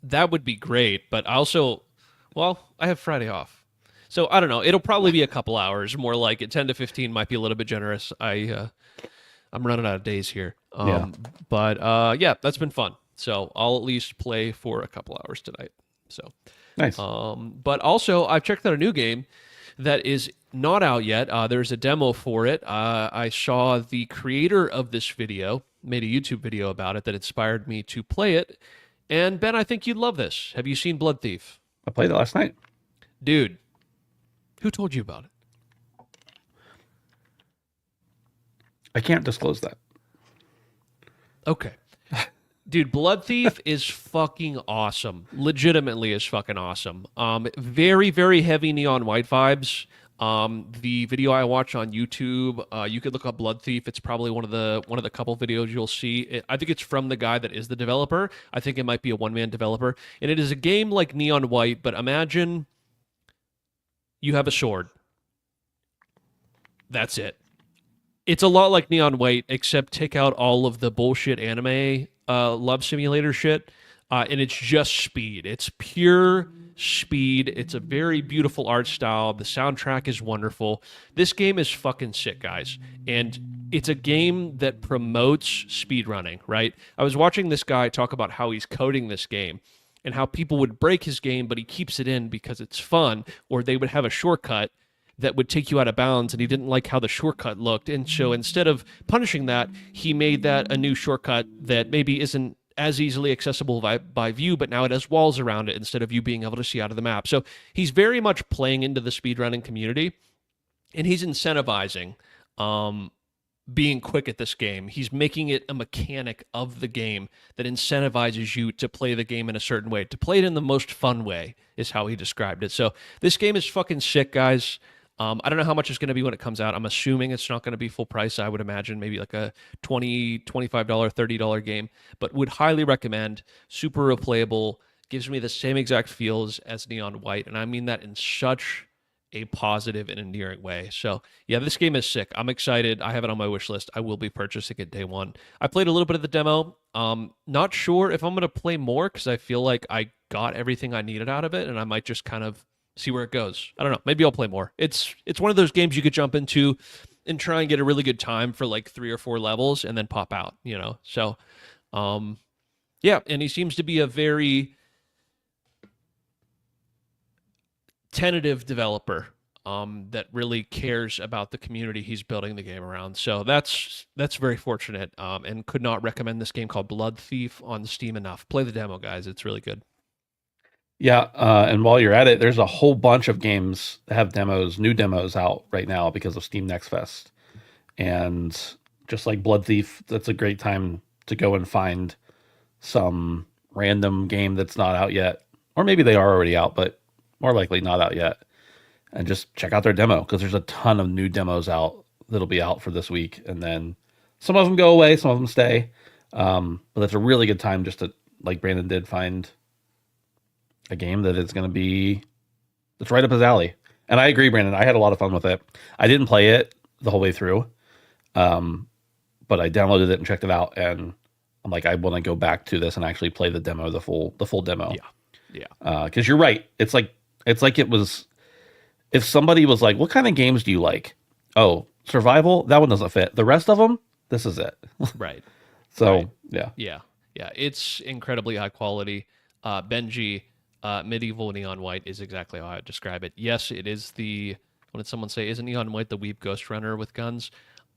[SPEAKER 2] that would be great, but also, well, I have Friday off. So I don't know. It'll probably be a couple hours, more like it. 10 to 15 might be a little bit generous. I'm running out of days here. But yeah, that's been fun. So I'll at least play for a couple hours tonight. So
[SPEAKER 1] nice.
[SPEAKER 2] But also, I've checked out a new game that is not out yet. There's a demo for it. I saw the creator of this video made a YouTube video about it that inspired me to play it. And Ben, I think you'd love this. Have you seen Blood Thief?
[SPEAKER 1] I played it last night.
[SPEAKER 2] Dude, who told you about it?
[SPEAKER 1] I can't disclose that.
[SPEAKER 2] Okay. Dude, Blood Thief is fucking awesome. Legitimately is fucking awesome. Very, very heavy neon white vibes. The video I watch on YouTube, you could look up Blood Thief. It's probably one of the couple videos you'll see. I think it's from the guy that is the developer. I think it might be a one-man developer. And it is a game like Neon White, but imagine you have a sword. That's it. It's a lot like Neon White, except take out all of the bullshit anime love simulator shit, and it's just speed. It's pure speed. It's a very beautiful art style. The soundtrack is wonderful. This game is fucking sick, guys. And it's a game that promotes speedrunning, right? I was watching this guy talk about how he's coding this game and how people would break his game, but he keeps it in because it's fun, or they would have a shortcut that would take you out of bounds, and he didn't like how the shortcut looked. And so instead of punishing that, he made that a new shortcut that maybe isn't as easily accessible by view, but now it has walls around it instead of you being able to see out of the map. So he's very much playing into the speedrunning community, and he's incentivizing being quick at this game. He's making it a mechanic of the game that incentivizes you to play the game in a certain way. To play it in the most fun way is how he described it. So this game is fucking sick, guys. I don't know how much it's going to be when it comes out. I'm assuming it's not going to be full price. I would imagine maybe like a $20, $25, $30 game, but would highly recommend. Super replayable, gives me the same exact feels as Neon White, and I mean that in such a positive and endearing way. So yeah, this game is sick. I'm excited. I have it on my wish list. I will be purchasing it day one. I played a little bit of the demo. Not sure if I'm going to play more because I feel like I got everything I needed out of it, and I might just kind of see where it goes. I don't know. Maybe I'll play more. It's one of those games you could jump into and try and get a really good time for like 3 or 4 levels and then pop out, you know? So, yeah. And he seems to be a very tentative developer. that really cares about the community he's building the game around. So that's very fortunate, and could not recommend this game called Blood Thief on Steam enough. Play the demo, guys. It's really good.
[SPEAKER 1] Yeah, and while you're at it, there's a whole bunch of games that have demos, new demos out right now because of Steam Next Fest. And just like Blood Thief, that's a great time to go and find some random game that's not out yet. Or maybe they are already out, but more likely not out yet. And just check out their demo because there's a ton of new demos out that'll be out for this week. And then some of them go away, some of them stay. But that's a really good time just to, like Brandon did, find a game that is going to be, that's right up his alley. And I agree, Brandon. I had a lot of fun with it. I didn't play it the whole way through, but I downloaded it and checked it out. And I'm like, I want to go back to this and actually play the demo, the full demo.
[SPEAKER 2] Yeah.
[SPEAKER 1] Because you're right. It's like it was. If somebody was like, "What kind of games do you like?" Oh, survival. That one doesn't fit. The rest of them, this is it.
[SPEAKER 2] Right.
[SPEAKER 1] So
[SPEAKER 2] Right.
[SPEAKER 1] yeah.
[SPEAKER 2] Yeah. It's incredibly high quality. Benji, medieval neon white is exactly how I would describe it. Yes, it is what did someone say? Isn't neon white the weeb ghost runner with guns?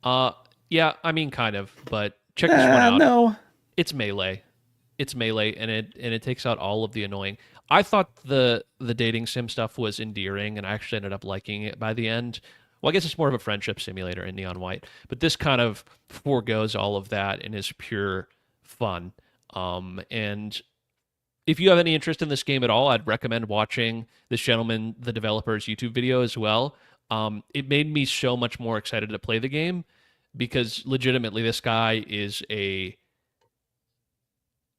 [SPEAKER 2] Yeah, I mean kind of, but check this one out.
[SPEAKER 1] No.
[SPEAKER 2] It's melee. It's melee, and it takes out all of the annoying. I thought the dating sim stuff was endearing, and I actually ended up liking it by the end. Well, I guess it's more of a friendship simulator in Neon White, but this kind of foregoes all of that and is pure fun. And if you have any interest in this game at all, I'd recommend watching this gentleman, the developer's YouTube video as well. It made me so much more excited to play the game because legitimately this guy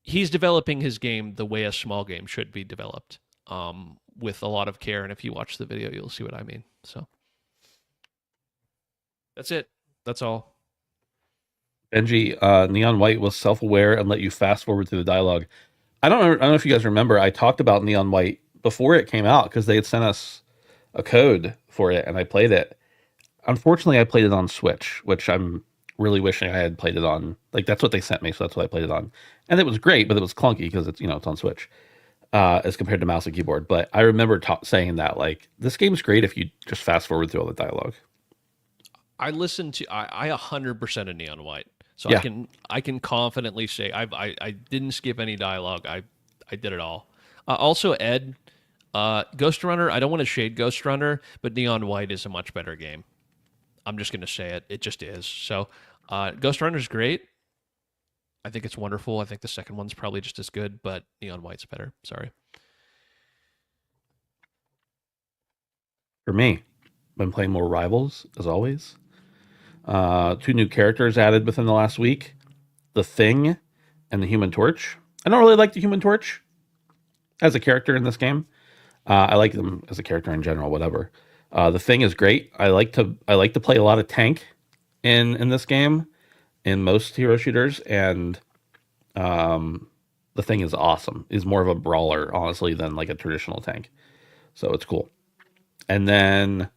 [SPEAKER 2] he's developing his game the way a small game should be developed, with a lot of care. And if you watch the video, you'll see what I mean. So that's it. That's all.
[SPEAKER 1] Benji, Neon White was self-aware and let you fast forward through the dialogue. I don't know if you guys remember. I talked about Neon White before it came out because they had sent us a code for it, and I played it. Unfortunately, I played it on Switch, which I'm really wishing I had played it on. Like, that's what they sent me, so that's what I played it on. And it was great, but it was clunky because it's on Switch as compared to mouse and keyboard. But I remember saying that, like, this game's great if you just fast forward through all the dialogue.
[SPEAKER 2] I 100% of Neon White, so
[SPEAKER 1] Yeah.
[SPEAKER 2] I can confidently say I didn't skip any dialogue. I did it all. Also, Ed, Ghost Runner. I don't want to shade Ghost Runner, but Neon White is a much better game. I'm just going to say it. It just is. So, Ghost Runner is great. I think it's wonderful. I think the second one's probably just as good, but Neon White's better. Sorry.
[SPEAKER 1] For me, been playing more Rivals, as always. 2 new characters added within the last week. The Thing and the Human Torch. I don't really like the Human Torch as a character in this game. I like them as a character in general, whatever. The Thing is great. I like to play a lot of tank in this game, in most hero shooters, and the Thing is awesome. Is more of a brawler, honestly, than like a traditional tank. So it's cool. And then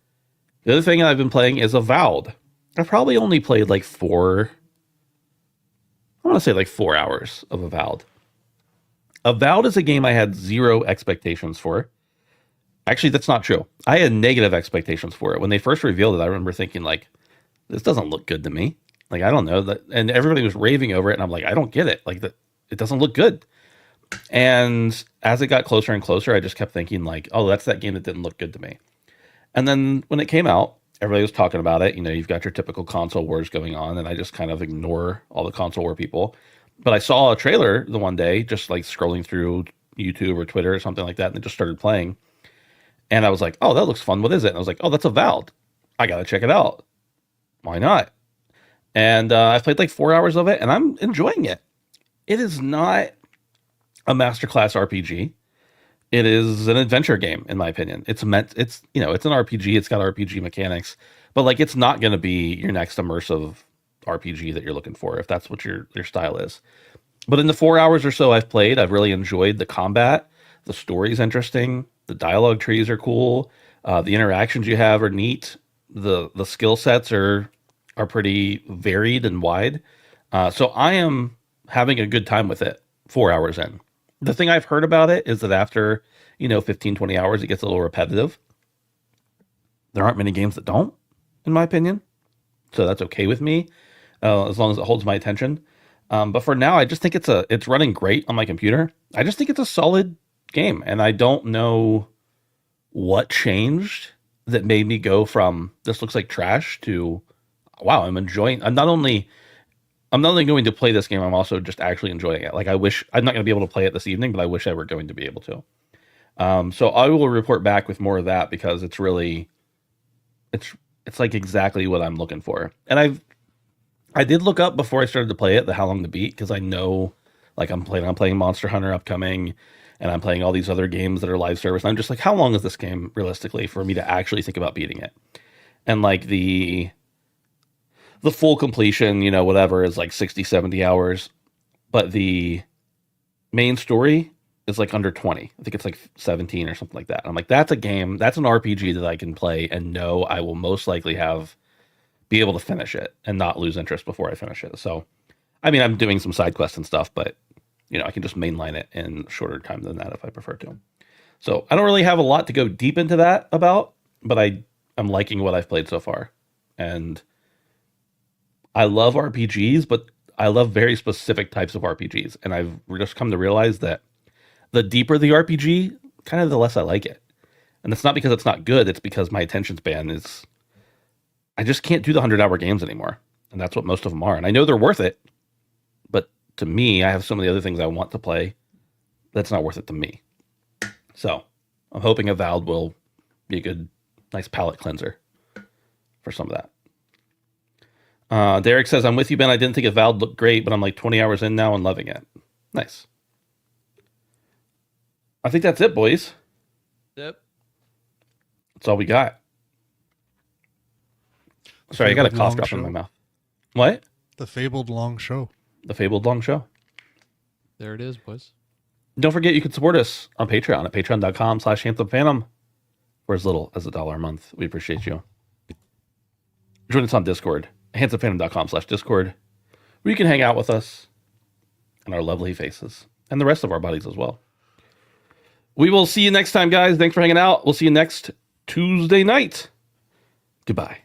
[SPEAKER 1] the other thing I've been playing is Avowed. I've probably only played like 4 hours of Avowed. Avowed is a game I had 0 expectations for. Actually, that's not true. I had negative expectations for it. When they first revealed it, I remember thinking, like, this doesn't look good to me. Like, I don't know. And everybody was raving over it, and I'm like, I don't get it. Like, it doesn't look good. And as it got closer and closer, I just kept thinking, like, oh, that's that game that didn't look good to me. And then when it came out, everybody was talking about it. You've got your typical console wars going on, and I just kind of ignore all the console war people. But I saw a trailer the one day, just like scrolling through YouTube or Twitter or something like that, and it just started playing. And I was like, oh, that looks fun. What is it? And I was like, oh, that's Avowed. I got to check it out. Why not? And I played like 4 hours of it, and I'm enjoying it. It is not a masterclass RPG. It is an adventure game, in my opinion. It's an RPG. It's got RPG mechanics, but like, it's not going to be your next immersive RPG that you're looking for, if that's what your style is. But in the 4 hours or so I've played, I've really enjoyed the combat. The story's interesting. The dialogue trees are cool. The interactions you have are neat. The skill sets are pretty varied and wide. So I am having a good time with it 4 hours in. The thing I've heard about it is that after, 15, 20 hours, it gets a little repetitive. there aren't many games that don't, in my opinion. So that's okay with me, as long as it holds my attention. But for now, I just think it's running great on my computer. I just think it's a solid game, and I don't know what changed that made me go from this looks like trash to wow, I'm enjoying. I'm not only going to play this game, I'm also just actually enjoying it. Like I wish I'm not going to be able to play it this evening, but I wish I were going to be able to. So I will report back with more of that because it's really, it's like exactly what I'm looking for. And I did look up before I started to play it, the how long to beat, because I know like I'm playing Monster Hunter upcoming, and I'm playing all these other games that are live service. And I'm just like, how long is this game realistically for me to actually think about beating it? And like the full completion, you know, whatever is like 60, 70 hours, but the main story is like under 20. I think it's like 17 or something like that. I'm like, that's a game, that's an RPG that I can play and know I will most likely be able to finish it and not lose interest before I finish it. So, I mean, I'm doing some side quests and stuff, but you know, I can just mainline it in shorter time than that if I prefer to. So I don't really have a lot to go deep into that about, but I'm liking what I've played so far. And I love RPGs, but I love very specific types of RPGs. And I've just come to realize that the deeper the RPG, kind of the less I like it. And it's not because it's not good. It's because my attention span is, I just can't do the 100-hour games anymore. And that's what most of them are. And I know they're worth it. But to me, I have so many other things I want to play. That's not worth it to me. So I'm hoping Avowed will be a good, nice palate cleanser for some of that. Derek says, I'm with you, Ben. I didn't think Avowed looked great, but I'm like 20 hours in now and loving it. Nice. I think that's it, boys.
[SPEAKER 2] Yep.
[SPEAKER 1] That's all we got. Sorry, I got a cough drop in my mouth. What?
[SPEAKER 3] The fabled long show.
[SPEAKER 1] The fabled long show.
[SPEAKER 2] There it is, boys.
[SPEAKER 1] Don't forget you can support us on Patreon at patreon.com/Handsomephantom for as little as $1 a month. We appreciate you. Join us on Discord, handsomephantom.com/Discord, where you can hang out with us and our lovely faces and the rest of our buddies as well. We will see you next time, guys. Thanks for hanging out. We'll see you next Tuesday night. Goodbye.